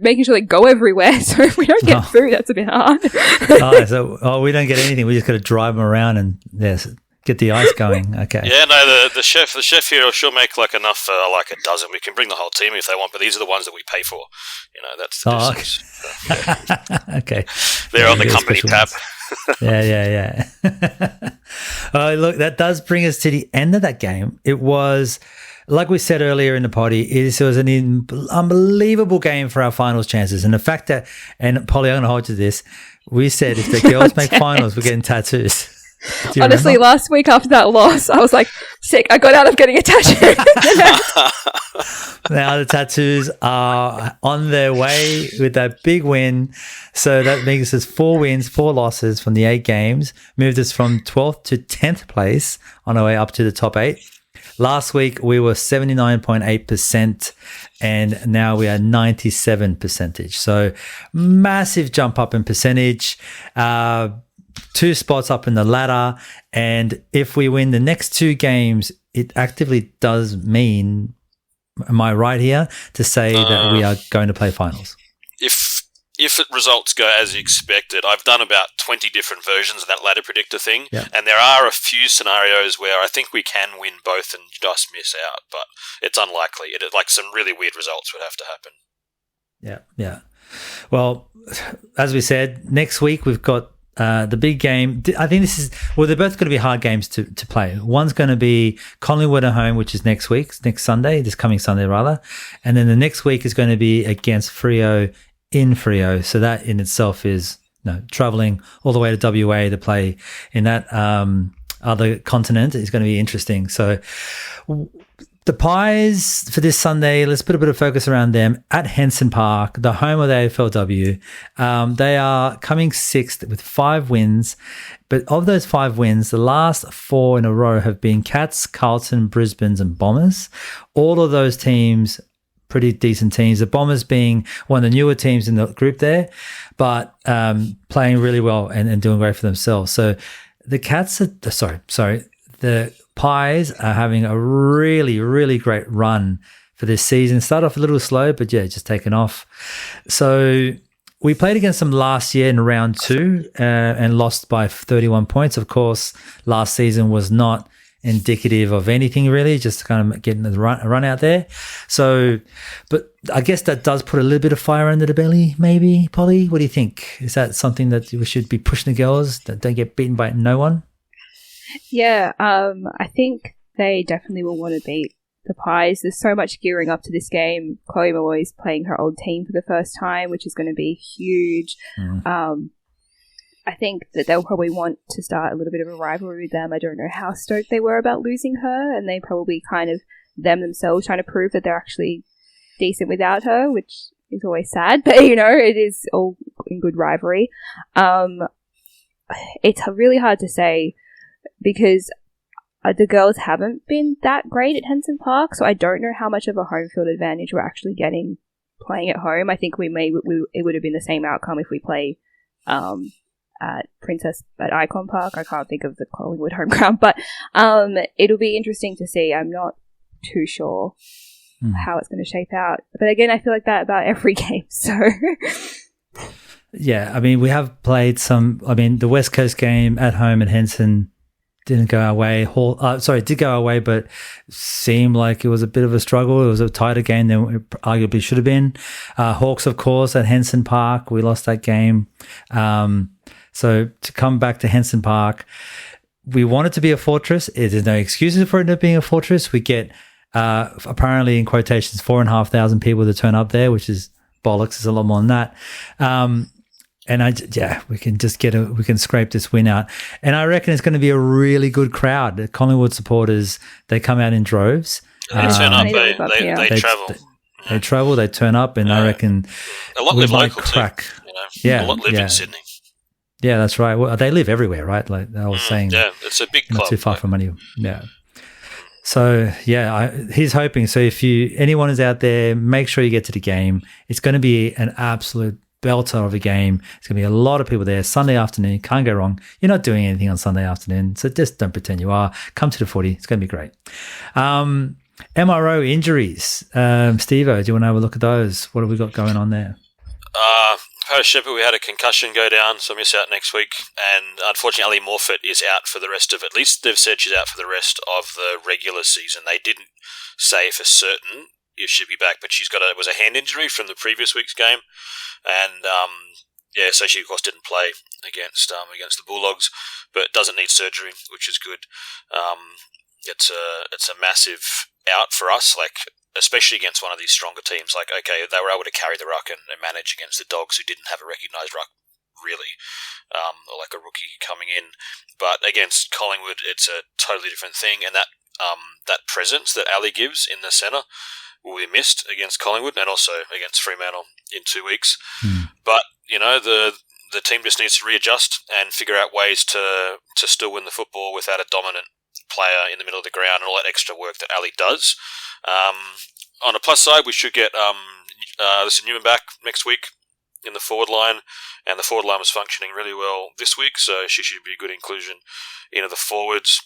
making sure they go everywhere. So if we don't get food, that's a bit hard. We don't get anything. We just got to drive them around and get the ice going. Okay. Yeah, no, the chef here, she'll make like enough for like a dozen. We can bring the whole team if they want, but these are the ones that we pay for. That's the difference. Okay. They're on the company tab. Yeah. Look, that does bring us to the end of that game. It was, like we said earlier in the potty, it was an unbelievable game for our finals chances. And the fact that, and Polly, I'm going to hold you to this, we said if the girls make finals, we're getting tattoos. Honestly, remember? last week after that loss, I was like, sick. I got out of getting a tattoo. Now the tattoos are on their way with that big win. So that makes us 4 wins, 4 losses from the 8 games, moved us from 12th to 10th place on our way up to the top 8. Last week, we were 79.8%, and now we are 97%. So massive jump up in percentage. 2 spots up in the ladder, and if we win the next 2 games, it actively does mean, am I right here, to say that we are going to play finals? If results go as expected, I've done about 20 different versions of that ladder predictor thing, and there are a few scenarios where I think we can win both and just miss out, but it's unlikely. Like some really weird results would have to happen. Yeah. Well, as we said, next week we've got the big game. I think they're both going to be hard games to play. One's going to be Collingwood at home, which is next Sunday, this coming Sunday rather. And then the next week is going to be against Freo in Freo. So that in itself is traveling all the way to WA to play in that other continent is going to be interesting. So the Pies for this Sunday, let's put a bit of focus around them at Henson Park, the home of the AFLW. They are coming 6th with 5 wins, but of those 5 wins, the last 4 in a row have been Cats, Carlton, Brisbane's and Bombers. All of those teams, pretty decent teams. The Bombers being one of the newer teams in the group there, but playing really well and doing great for themselves. So the Cats are, the Pies are having a really, really great run for this season. Start off a little slow, but just taken off. So we played against them last year in round 2 and lost by 31 points. Of course, last season was not indicative of anything really, just kind of getting the run out there. So, but I guess that does put a little bit of fire under the belly, maybe, Polly. What do you think? Is that something that we should be pushing the girls that don't get beaten by no one? Yeah, I think they definitely will want to beat the Pies. There's so much gearing up to this game. Chloe Malloy's playing her old team for the first time, which is going to be huge. I think that they'll probably want to start a little bit of a rivalry with them. I don't know how stoked they were about losing her, and they probably kind of themselves trying to prove that they're actually decent without her, which is always sad, but it is all in good rivalry. It's really hard to say because the girls haven't been that great at Henson Park, so I don't know how much of a home field advantage we're actually getting playing at home. I think it would have been the same outcome if we play at Icon Park. I can't think of the Collingwood home ground, but it'll be interesting to see. I'm not too sure how it's going to shape out. But again, I feel like that about every game, so... Yeah, I mean, we have played the West Coast game at home at Henson didn't go our way. It did go our way, but seemed like it was a bit of a struggle. It was a tighter game than it arguably should have been. Hawks, of course, at Henson Park, we lost that game. So to come back to Henson Park, we want it to be a fortress. There's no excuses for it not being a fortress. We get apparently, in quotations, 4,500 people to turn up there, which is bollocks. It's a lot more than that. And we can just we can scrape this win out. And I reckon it's going to be a really good crowd. The Collingwood supporters, they come out in droves. They turn up. They travel. They travel. They turn up, and I reckon a lot live local crack. Too. A lot live in Sydney. Yeah, that's right. Well, they live everywhere, right? Like I was saying. Yeah, it's a big club. Not too far from any. Yeah. So he's hoping. So if anyone is out there, make sure you get to the game. It's going to be an absolute belter of a game. It's going to be a lot of people there. Sunday afternoon, can't go wrong. You're not doing anything on Sunday afternoon, so just don't pretend you are. Come to the footy. It's going to be great. MRO injuries. Steve-O, do you want to have a look at those? What have we got going on there? Paris Shepherd, we had a concussion go down, so miss out next week. And unfortunately, Ali Morfitt is out for the rest of, at least they've said she's out for the rest of the regular season. They didn't say for certain if she'd be back, but it was a hand injury from the previous week's game. And so she of course didn't play against the Bulldogs, but doesn't need surgery, which is good. It's a massive out for us, especially against one of these stronger teams. They were able to carry the ruck and manage against the Dogs, who didn't have a recognised ruck really, or like a rookie coming in. But against Collingwood, it's a totally different thing, and that presence that Ali gives in the centre will be missed against Collingwood and also against Fremantle in 2 weeks. But the team just needs to readjust and figure out ways to still win the football without a dominant player in the middle of the ground and all that extra work that Ali does. On a plus side, we should get Newman back next week in the forward line, and the forward line was functioning really well this week, so she should be a good inclusion into the forwards.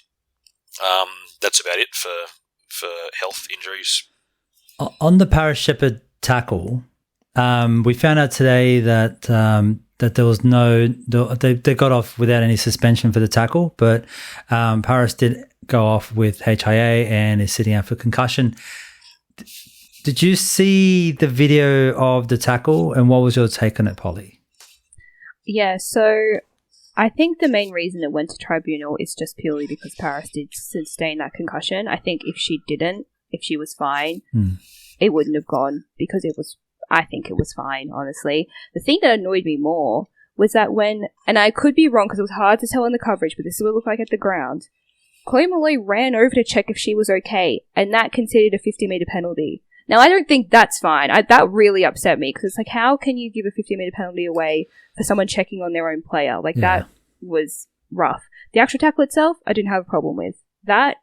That's about it for health injuries. On the Paris Shepherd tackle, we found out today that there was they got off without any suspension for the tackle, but Paris did go off with HIA and is sitting out for concussion. Did you see the video of the tackle, and what was your take on it, Polly? Yeah, so I think the main reason it went to tribunal is just purely because Paris did sustain that concussion. I think if she was fine, it wouldn't have gone, because I think it was fine, honestly. The thing that annoyed me more was that and I could be wrong because it was hard to tell in the coverage, but this is what it looked like at the ground. Chloe Molloy ran over to check if she was okay, and that considered a 50-metre penalty. Now, I don't think that's fine. That really upset me, because it's like, how can you give a 50-metre penalty away for someone checking on their own player? That was rough. The actual tackle itself, I didn't have a problem with. That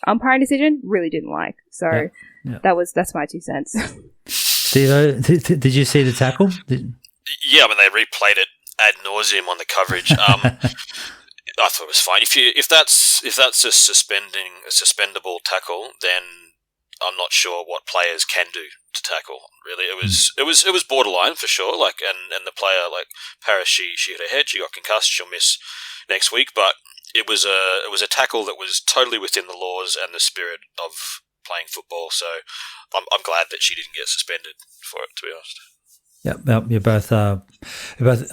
umpiring decision, really didn't like. So that's my 2 cents. Steve, did you see the tackle? Yeah, they replayed it ad nauseum on the coverage. I thought it was fine. If that's a suspendable tackle, then I'm not sure what players can do to tackle. Really, it was borderline for sure. And the player, Paris, she hit her head, she got concussed, she'll miss next week. But it was a tackle that was totally within the laws and the spirit of playing football. So I'm glad that she didn't get suspended for it, to be honest. Yep, you're both.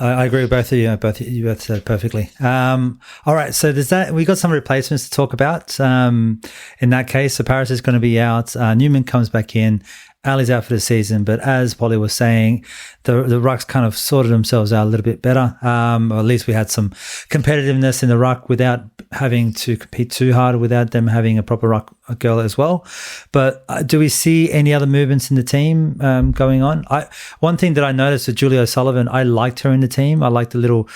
I agree with both of you. You both said perfectly. All right, so there's that. We got some replacements to talk about. In that case, so Paris is going to be out. Newman comes back in. Ali's out for the season, but as Polly was saying, the rucks kind of sorted themselves out a little bit better. Or at least we had some competitiveness in the ruck without having to compete too hard, without them having a proper ruck girl as well. But do we see any other movements in the team going on? One thing that I noticed with Julia O'Sullivan, I liked her in the team. I liked the little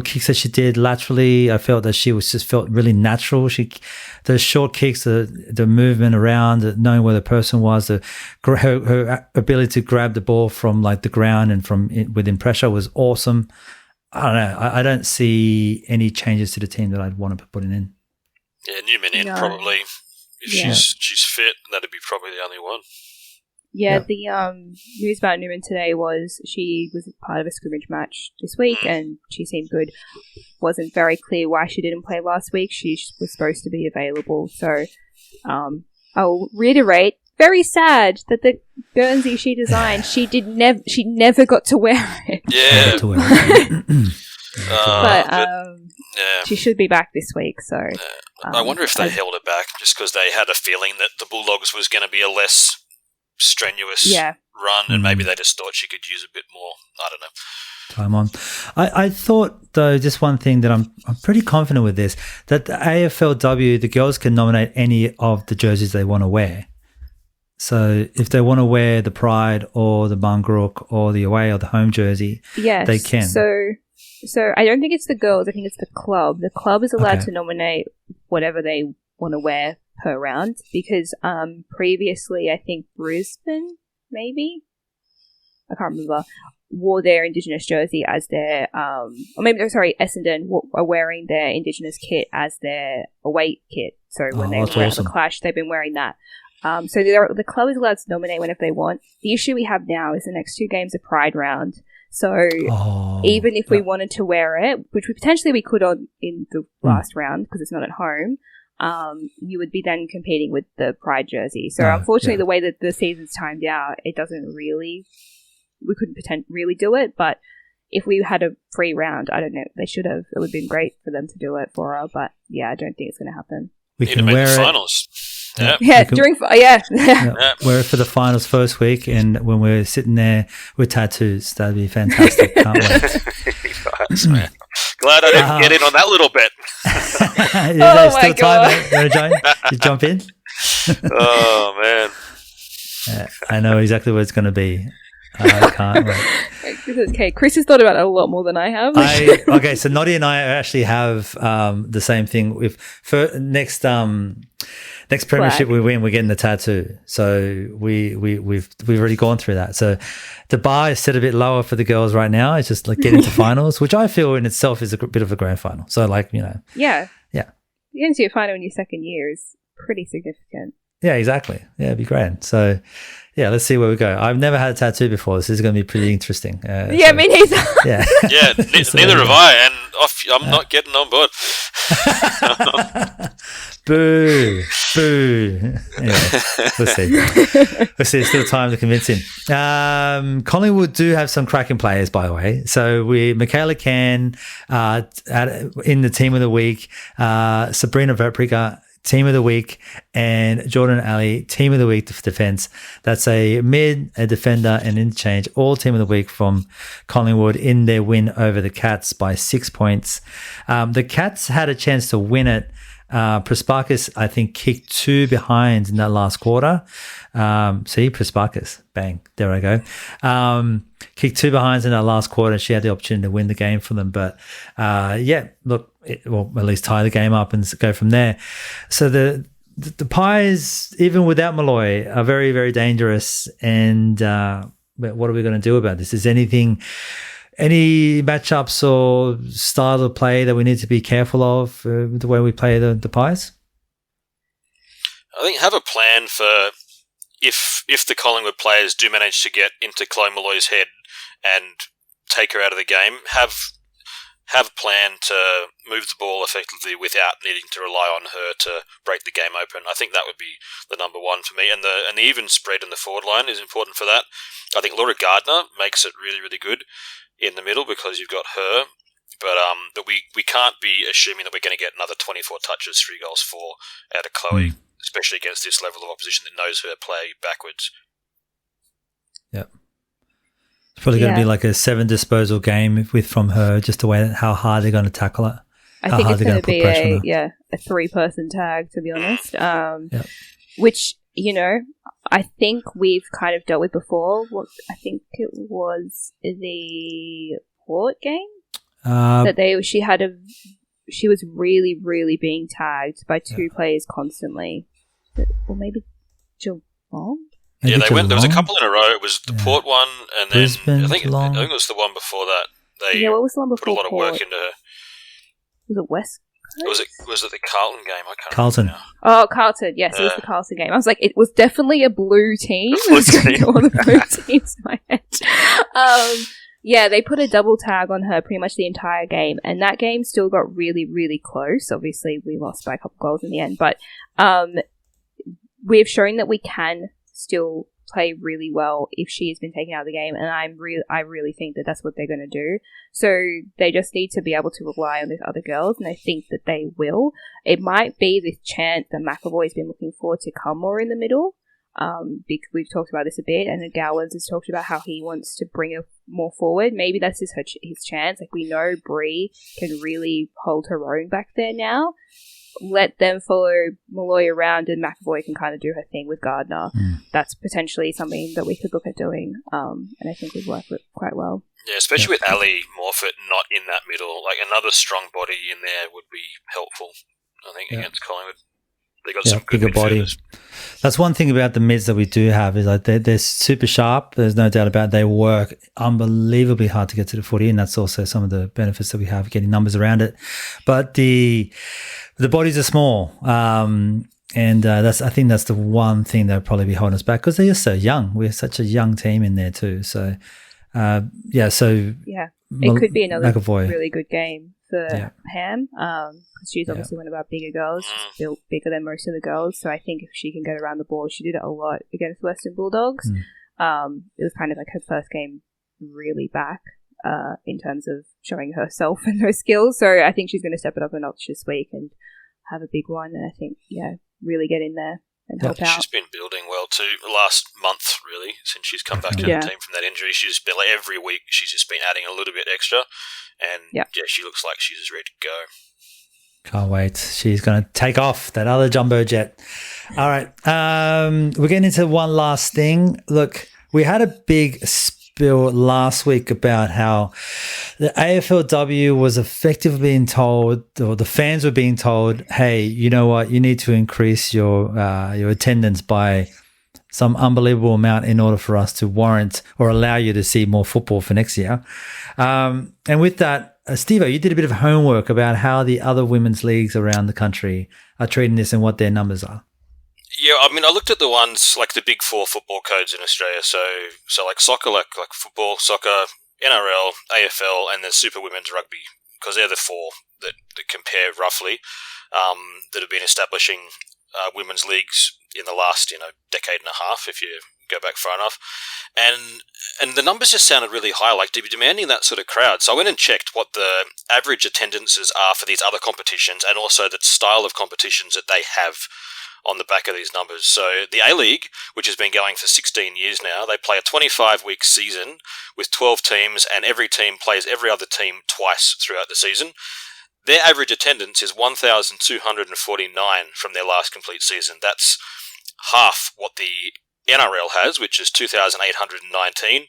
kicks that she did laterally. I felt that she felt really natural. The short kicks, the movement around, knowing where the person was, her ability to grab the ball from the ground and within pressure was awesome. I don't know. I don't see any changes to the team that I'd want to put in. Yeah, Newman in probably. If she's fit, that'd be probably the only one. Yeah, the news about Newman today was she was part of a scrimmage match this week and she seemed good. Wasn't very clear why she didn't play last week. She was supposed to be available. So I'll reiterate, very sad that the Guernsey she designed, she never got to wear it. Yeah. But she should be back this week. So I wonder if they held it back just because they had a feeling that the Bulldogs was going to be a less strenuous run, and maybe they just thought she could use a bit more. I don't know. Time on. I thought, though, just one thing that I'm pretty confident with this, that the AFLW, the girls can nominate any of the jerseys they want to wear. So if they want to wear the Pride or the Bungarook or the away or the home jersey, yes, they can. So I don't think it's the girls. I think it's the club. The club is allowed to nominate whatever they want to wear per round because previously, I think Brisbane, maybe? I can't remember. Wore their Indigenous jersey as their, or maybe, Essendon are wearing their Indigenous kit as their away kit. So when they were at the Clash, they've been wearing that. So the club is allowed to nominate whenever they want. The issue we have now is the next 2 games are Pride round. So even if we wanted to wear it, which we could on in the last round because it's not at home, you would be then competing with the Pride jersey. So unfortunately, the way that the season's timed out, it doesn't really. We couldn't really do it, but if we had a free round, I don't know, they should have. It would have been great for them to do it for her, but yeah, I don't think it's going to happen. We can wear it. Finals. Yeah, wear it for the finals first week, and when we're sitting there with tattoos, that'd be fantastic. Can't wait. Nice, man. Glad I didn't get in on that little bit. Is there still time, mate? You jump in? Oh, man. I know exactly what it's going to be. I can't wait. Okay, Chris has thought about it a lot more than I have. Okay, so Noddy and I actually have the same thing. With next premiership we win, we're getting the tattoo. So we've already gone through that. So the bar is set a bit lower for the girls right now. It's just like getting to finals, which I feel in itself is a bit of a grand final. So yeah. Getting to your final in your second year is pretty significant. Yeah, exactly. Yeah, it'd be great. So, yeah, let's see where we go. I've never had a tattoo before. This is going to be pretty interesting. Me neither. Yeah, neither have I, and I'm not getting on board. Boo. Anyway, let's see. It's still time to convince him. Collingwood do have some cracking players, by the way. So Michaela Can in the team of the week, Sabrina Verpriga, team of the week, and Jordan Ali, team of the week for defense. That's a mid, a defender, and interchange, all team of the week from Collingwood in their win over the Cats by 6 points. The Cats had a chance to win it. Prasparkas, I think, kicked 2 behind in that last quarter. See, Prasparkas, bang, there I go. Kicked 2 behinds in that last quarter. She had the opportunity to win the game for them, but at least tie the game up and go from there. So the Pies, even without Malloy, are very, very dangerous. And what are we going to do about this? Is any matchups or style of play that we need to be careful of the way we play the Pies? I think have a plan for if the Collingwood players do manage to get into Chloe Malloy's head and take her out of the game, have a plan to move the ball effectively without needing to rely on her to break the game open. I think that would be the number one for me. And the even spread in the forward line is important for that. I think Laura Gardner makes it really, really good in the middle because you've got her. But we can't be assuming that we're going to get another 24 touches, 3 goals, 4 out of Chloe, especially against this level of opposition that knows her play backwards. Yep. It's probably going to be like a 7 disposal game from her, just the way how hard they're going to tackle it. I think it's going to be a 3-person tag, to be honest. Which, I think we've kind of dealt with before. I think it was the Port game she was really, really being tagged by 2 players constantly. Or maybe Geelong? Yeah, they went. There was a couple in a row. It was the Port one, and then Brisbane, I think it was the one before that. They what was the one before put a lot of Port? work into her. Was it West Coast? Was it the Carlton game? I can't Carlton. remember now. Oh, Carlton. Yes, it was the Carlton game. I was like, it was definitely a blue team. All the blue teams in my head. They put a double tag on her pretty much the entire game, and that game still got really, really close. Obviously, we lost by a couple goals in the end, but we've shown that we can still play really well if she has been taken out of the game, and I really think that that's what they're going to do. So they just need to be able to rely on these other girls, and I think that they will. It might be this chance that McAvoy's been looking for to come more in the middle, We've talked about this a bit, and Gowans has talked about how he wants to bring her more forward. Maybe that's his chance. Like, we know Bree can really hold her own back there now. Let them follow Malloy around, and McAvoy can kind of do her thing with Gardner. That's potentially something that we could look at doing, and I think would work quite well. Yeah, especially with Ali Morfitt not in that middle. Like, another strong body in there would be helpful, I think, against Collingwood. They got some good bigger body. That's one thing about the mids that we do have is like they're super sharp. There's no doubt about it. They work unbelievably hard to get to the footy, and that's also some of the benefits that we have getting numbers around it. But the bodies are small, and I think that's the one thing that would probably be holding us back because they're so young. We're such a young team in there too. So it could be another McAvoy. Really good game for Ham, because she's obviously one of our bigger girls. She's built bigger than most of the girls, so I think if she can get around the ball, she did it a lot against Western Bulldogs. It was kind of like her first game really back in terms of showing herself and her skills, so I think she's going to step it up a notch this week and have a big one, and I think, really get in there and help out. She's been building well too. Last month, really, since she's come back to the team from that injury, she's been like every week. She's just been adding a little bit extra, and she looks like she's just ready to go. Can't wait. She's going to take off that other jumbo jet. All right, we're getting into one last thing. Look, we had a big spill last week about how the AFLW was effectively being told, or the fans were being told, hey, you know what, you need to increase your attendance by some unbelievable amount in order for us to warrant or allow you to see more football for next year. And with that, Steve-O, you did a bit of homework about how the other women's leagues around the country are treating this and what their numbers are. Yeah, I mean, I looked at the ones, like the big four football codes in Australia. So like soccer, like football, soccer, NRL, AFL, and then Super Women's Rugby, because they're the four that compare roughly, that have been establishing women's leagues in the last, decade and a half, if you go back far enough. And the numbers just sounded really high, like demanding that sort of crowd. So I went and checked what the average attendances are for these other competitions, and also the style of competitions that they have on the back of these numbers. So the A-League, which has been going for 16 years now, they play a 25-week season with 12 teams, and every team plays every other team twice throughout the season. Their average attendance is 1,249 from their last complete season. That's half what the NRL has, which is 2,819.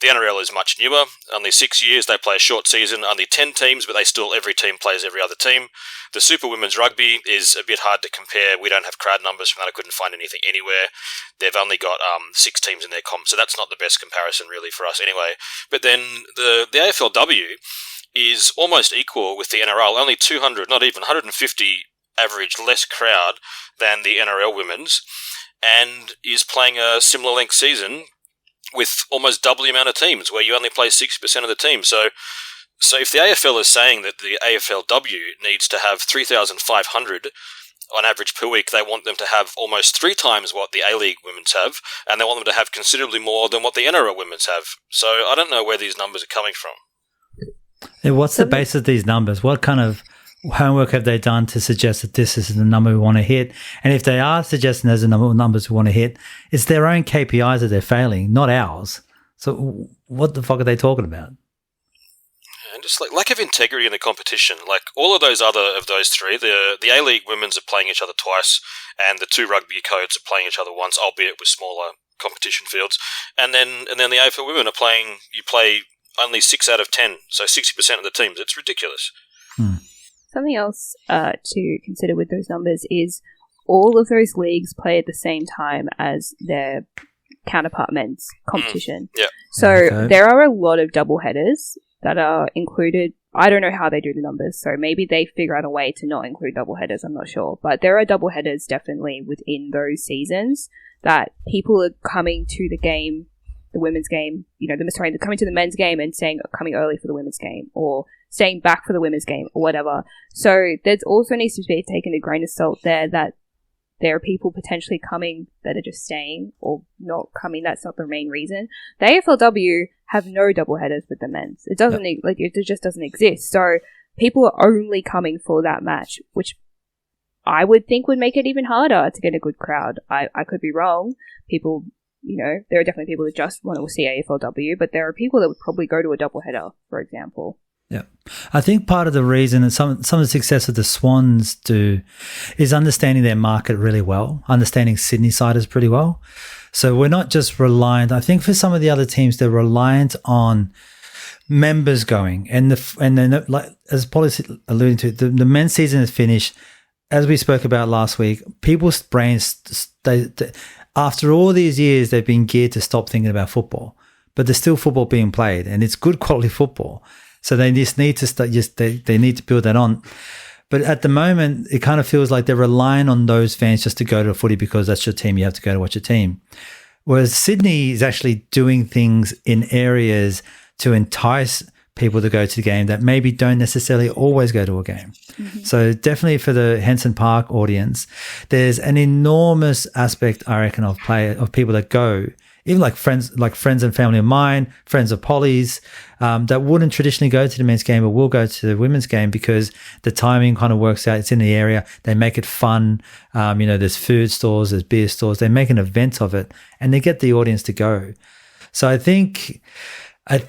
The NRL is much newer, only 6 years. They play a short season, only 10 teams, but every team plays every other team. The Super Women's Rugby is a bit hard to compare. We don't have crowd numbers from that. I couldn't find anything anywhere. They've only got 6 teams in their comp, so that's not the best comparison really for us anyway. But then the AFLW is almost equal with the NRL, only 200, not even 150 average less crowd than the NRL women's, and is playing a similar length season with almost double the amount of teams, where you only play 60% of the team. So if the AFL is saying that the AFLW needs to have 3,500 on average per week, they want them to have almost 3 times what the A-League women's have, and they want them to have considerably more than what the NRL women's have. So I don't know where these numbers are coming from. And what's the basis of these numbers? What kind of homework have they done to suggest that this is the number we want to hit? And if they are suggesting there's a number of numbers we want to hit, it's their own KPIs that they're failing, not ours. So what the fuck are they talking about? And just like lack of integrity in the competition. Like all of those three, the A-League women's are playing each other twice, and the 2 rugby codes are playing each other once, albeit with smaller competition fields. And then the AFL women are playing. You play only 6 out of 10, so 60% of the teams. It's ridiculous. Something else to consider with those numbers is all of those leagues play at the same time as their counterpart men's competition. Yeah. So there are a lot of double headers that are included. I don't know how they do the numbers, so maybe they figure out a way to not include double headers, I'm not sure. But there are double headers definitely within those seasons that people are coming to the game, the women's game, they're coming to the men's game and coming early for the women's game, or staying back for the women's game, or whatever. So there also needs to be taken a grain of salt there that there are people potentially coming that are just staying or not coming. That's not the main reason. The AFLW have no double headers with the men's. It doesn't it just doesn't exist. So people are only coming for that match, which I would think would make it even harder to get a good crowd. I could be wrong. People, there are definitely people that just want to see AFLW, but there are people that would probably go to a doubleheader, for example. Yeah. I think part of the reason and some of the success of the Swans do is understanding their market really well, understanding Sydney siders pretty well. So we're not just reliant. I think for some of the other teams, they're reliant on members going, and then like as Polly's alluding to, the men's season is finished. As we spoke about last week, people's brains, after all these years, they've been geared to stop thinking about football, but there's still football being played, and it's good quality football. So they just need to start. They need to build that on. But at the moment, it kind of feels like they're relying on those fans just to go to a footy because that's your team. You have to go to watch your team. Whereas Sydney is actually doing things in areas to entice people to go to the game that maybe don't necessarily always go to a game. Mm-hmm. So definitely for the Henson Park audience, there's an enormous aspect, I reckon, of people that go, even like friends and family of mine, friends of Polly's, that wouldn't traditionally go to the men's game but will go to the women's game because the timing kind of works out. It's in the area. They make it fun. There's food stores, there's beer stores. They make an event of it and they get the audience to go. So I think, I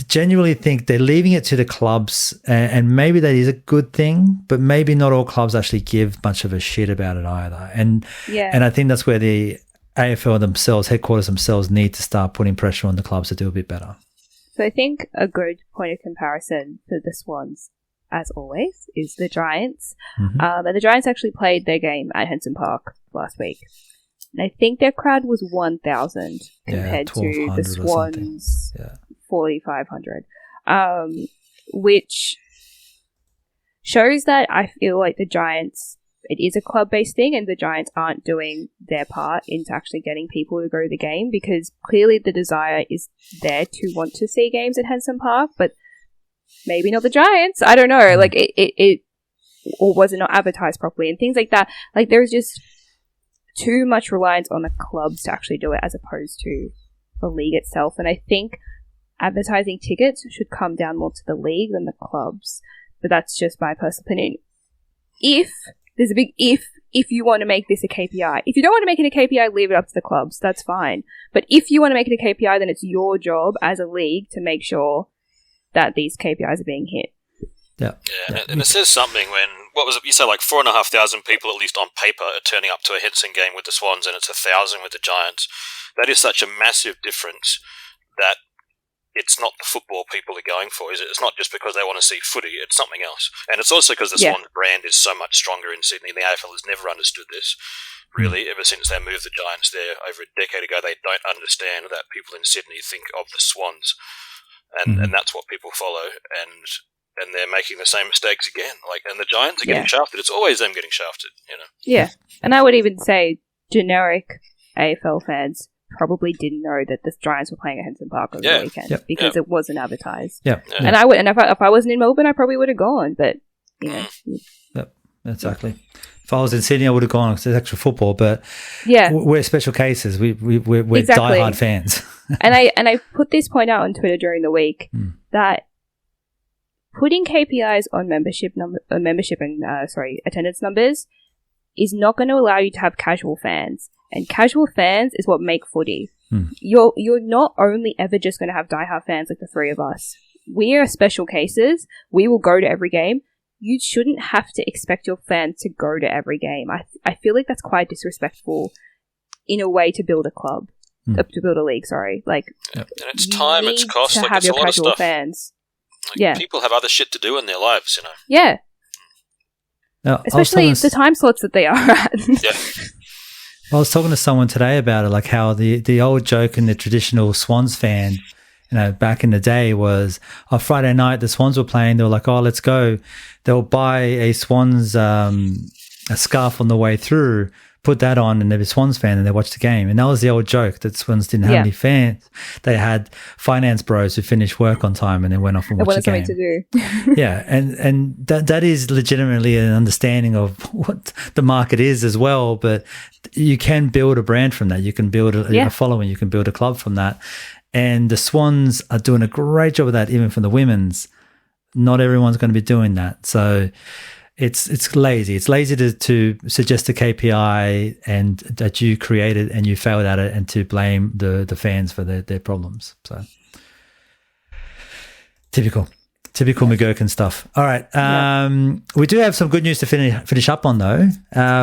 genuinely think they're leaving it to the clubs, and maybe that is a good thing, but maybe not all clubs actually give much of a shit about it either. And I think that's where the AFL themselves, headquarters themselves, need to start putting pressure on the clubs to do a bit better. So I think a good point of comparison for the Swans, as always, is the Giants. Mm-hmm. And the Giants actually played their game at Henson Park last week. And I think their crowd was 1,000 compared to the Swans' 4,500, which shows that I feel like the Giants, it is a club-based thing, and the Giants aren't doing their part into actually getting people to go to the game, because clearly the desire is there to want to see games at Henson Park, but maybe not the Giants. I don't know. Like it or was it not advertised properly and things like that. Like there's just too much reliance on the clubs to actually do it as opposed to the league itself. And I think advertising tickets should come down more to the league than the clubs. But that's just my personal opinion. There's a big if you want to make this a KPI. If you don't want to make it a KPI, leave it up to the clubs. That's fine. But if you want to make it a KPI, then it's your job as a league to make sure that these KPIs are being hit. Yeah. And it says something when, what was it, you say like 4,500 people at least on paper are turning up to a Henson game with the Swans and it's 1,000 with the Giants. That is such a massive difference that it's not the football people are going for, is it? It's not just because they want to see footy, it's something else. And it's also because the Swans brand is so much stronger in Sydney. The AFL has never understood this, really, ever since they moved the Giants there over a decade ago. They don't understand that people in Sydney think of the Swans, and that's what people follow, and they're making the same mistakes again. And the Giants are getting shafted. It's always them getting shafted, Yeah, and I would even say generic AFL fans probably didn't know that the Giants were playing at Henson Park over the weekend because it wasn't advertised. And if I wasn't in Melbourne, I probably would have gone. But Yep, exactly. If I was in Sydney, I would have gone because it's extra football. But we're special cases. We're diehard fans. and I put this point out on Twitter during the week that putting KPIs on membership and attendance numbers is not going to allow you to have casual fans. And casual fans is what make footy. You're not only ever just going to have diehard fans like the three of us. We are special cases. We will go to every game. You shouldn't have to expect your fans to go to every game. I feel like that's quite disrespectful in a way to build a club. To build a league, sorry. And it's time, it's cost, to have it's your a lot of casual stuff. Fans. People have other shit to do in their lives, Yeah. Now, especially the time slots that they are at. I was talking to someone today about it, like how the old joke in the traditional Swans fan, back in the day was, on Friday night the Swans were playing, they were like, oh, let's go. They'll buy a Swans a scarf on the way through, put that on, and they're a Swans fan and they watch the game. And that was the old joke, that Swans didn't have any fans. They had finance bros who finished work on time and then went off and watched the game. Something to do. and that is legitimately an understanding of what the market is as well. But you can build a brand from that. You can build a following. You can build a club from that. And the Swans are doing a great job of that, even for the women's. Not everyone's going to be doing that. So it's lazy. It's lazy to suggest a KPI and that you created and you failed at it, and to blame the fans for their problems. So typical McGurkin stuff. All right. We do have some good news to finish up on, though.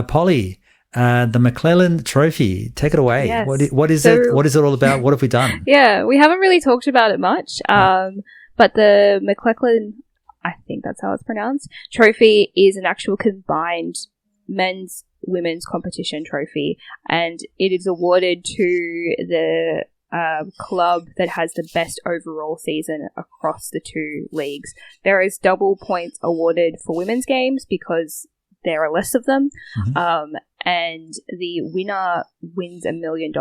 Polly, the McClellan Trophy. Take it away. Yes. What is it? What is it all about? What have we done? Yeah, we haven't really talked about it much. But the McClellan, I think that's how it's pronounced, trophy is an actual combined men's women's competition trophy, and it is awarded to the club that has the best overall season across the two leagues. There is double points awarded for women's games because there are less of them, and the winner wins $1 million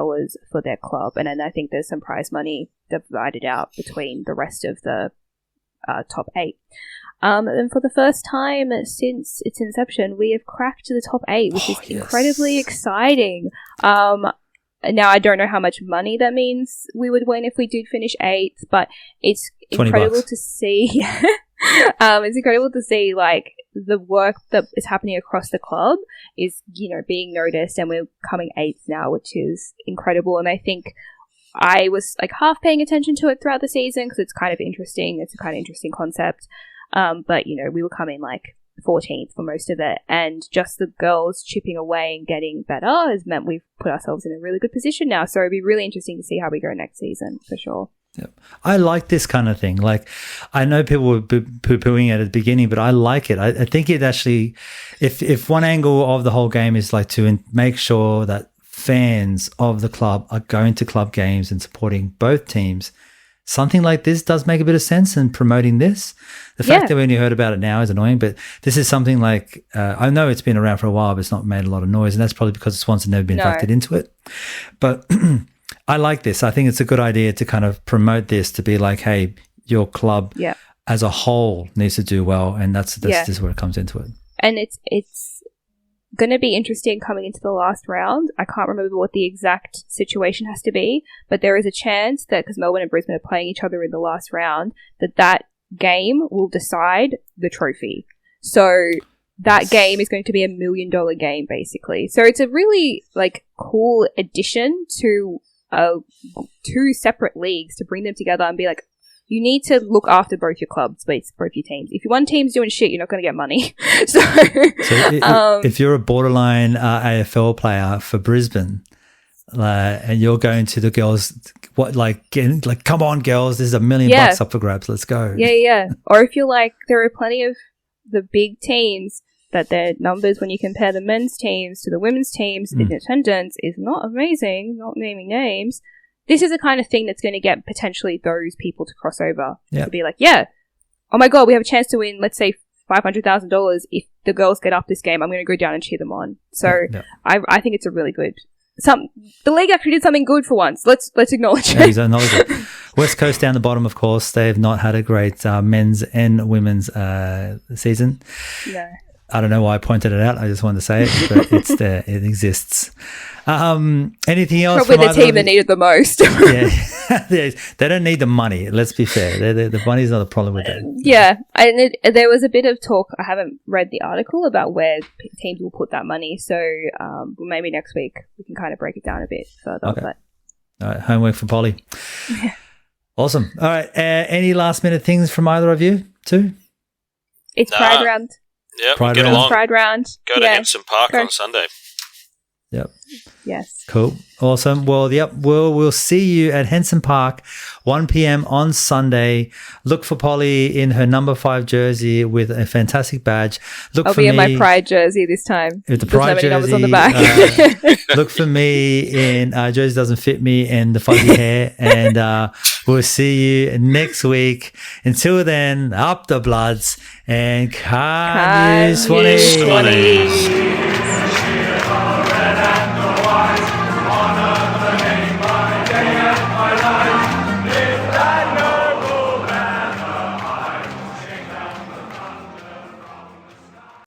for their club, and then I think there's some prize money divided out between the rest of the top 8. And for the first time since its inception, we have cracked the top 8, which is incredibly exciting. Now, I don't know how much money that means we would win if we did finish 8th, but it's incredible to see. It's incredible to see, like, the work that is happening across the club is, being noticed, and we're coming 8th now, which is incredible. And I think I was, like, half paying attention to it throughout the season because it's kind of interesting. It's a kind of interesting concept. But, we were coming, like, 14th for most of it, and just the girls chipping away and getting better has meant we've put ourselves in a really good position now. So it'd be really interesting to see how we go next season, for sure. Yep. I like this kind of thing. Like, I know people were poo-pooing it at the beginning, but I like it. I think it actually, if one angle of the whole game is like to make sure that fans of the club are going to club games and supporting both teams, something like this does make a bit of sense in promoting this. The fact that we only heard about it now is annoying, but this is something like, I know it's been around for a while, but it's not made a lot of noise, and that's probably because the Swans have never been factored into it. But I like this. I think it's a good idea to kind of promote this, to be like, hey, your club as a whole needs to do well, and this is where it comes into it. And it's going to be interesting coming into the last round. I can't remember what the exact situation has to be, but there is a chance that, because Melbourne and Brisbane are playing each other in the last round, that game will decide the trophy. So that game is going to be $1 million game, basically. So it's a really, like, cool addition to two separate leagues, to bring them together and be like, you need to look after both your clubs, both your teams. If one team's doing shit, you're not going to get money. So if you're a borderline AFL player for Brisbane, and you're going to the girls, come on, girls, there's $1 million up for grabs. Let's go. Yeah. Or if you're like, there are plenty of the big teams that their numbers, when you compare the men's teams to the women's teams in attendance, is not amazing. Not naming names. This is the kind of thing that's going to get potentially those people to cross over. To be like, oh my God, we have a chance to win, let's say, $500,000 if the girls get up this game. I'm going to go down and cheer them on. So I think it's a really good. The league actually did something good for once. Let's acknowledge it. He's acknowledged it. West Coast down the bottom, of course. They have not had a great men's and women's season. No. I don't know why I pointed it out. I just wanted to say it, but it's there. It exists. Anything else? Probably the team that needed the most. They don't need the money. Let's be fair. The money's not a problem with that. Yeah, and there was a bit of talk. I haven't read the article about where teams will put that money. So maybe next week we can kind of break it down a bit further. Okay. But. All right, homework for Polly. Awesome. All right. Any last minute things from either of you too? It's Pride Round. Yep, Pride get round. along. Pride Round. Go to Henson Park on Sunday. Yep. Yes. Cool. Awesome. Well, we'll see you at Henson Park, 1 p.m. on Sunday. Look for Polly in her number 5 jersey with a fantastic badge. I'll be in my Pride jersey this time. With the Pride jersey. On the back. Look for me in jersey doesn't fit me and the fuzzy hair. And we'll see you next week. Until then, up the Bloods and can you Swannies.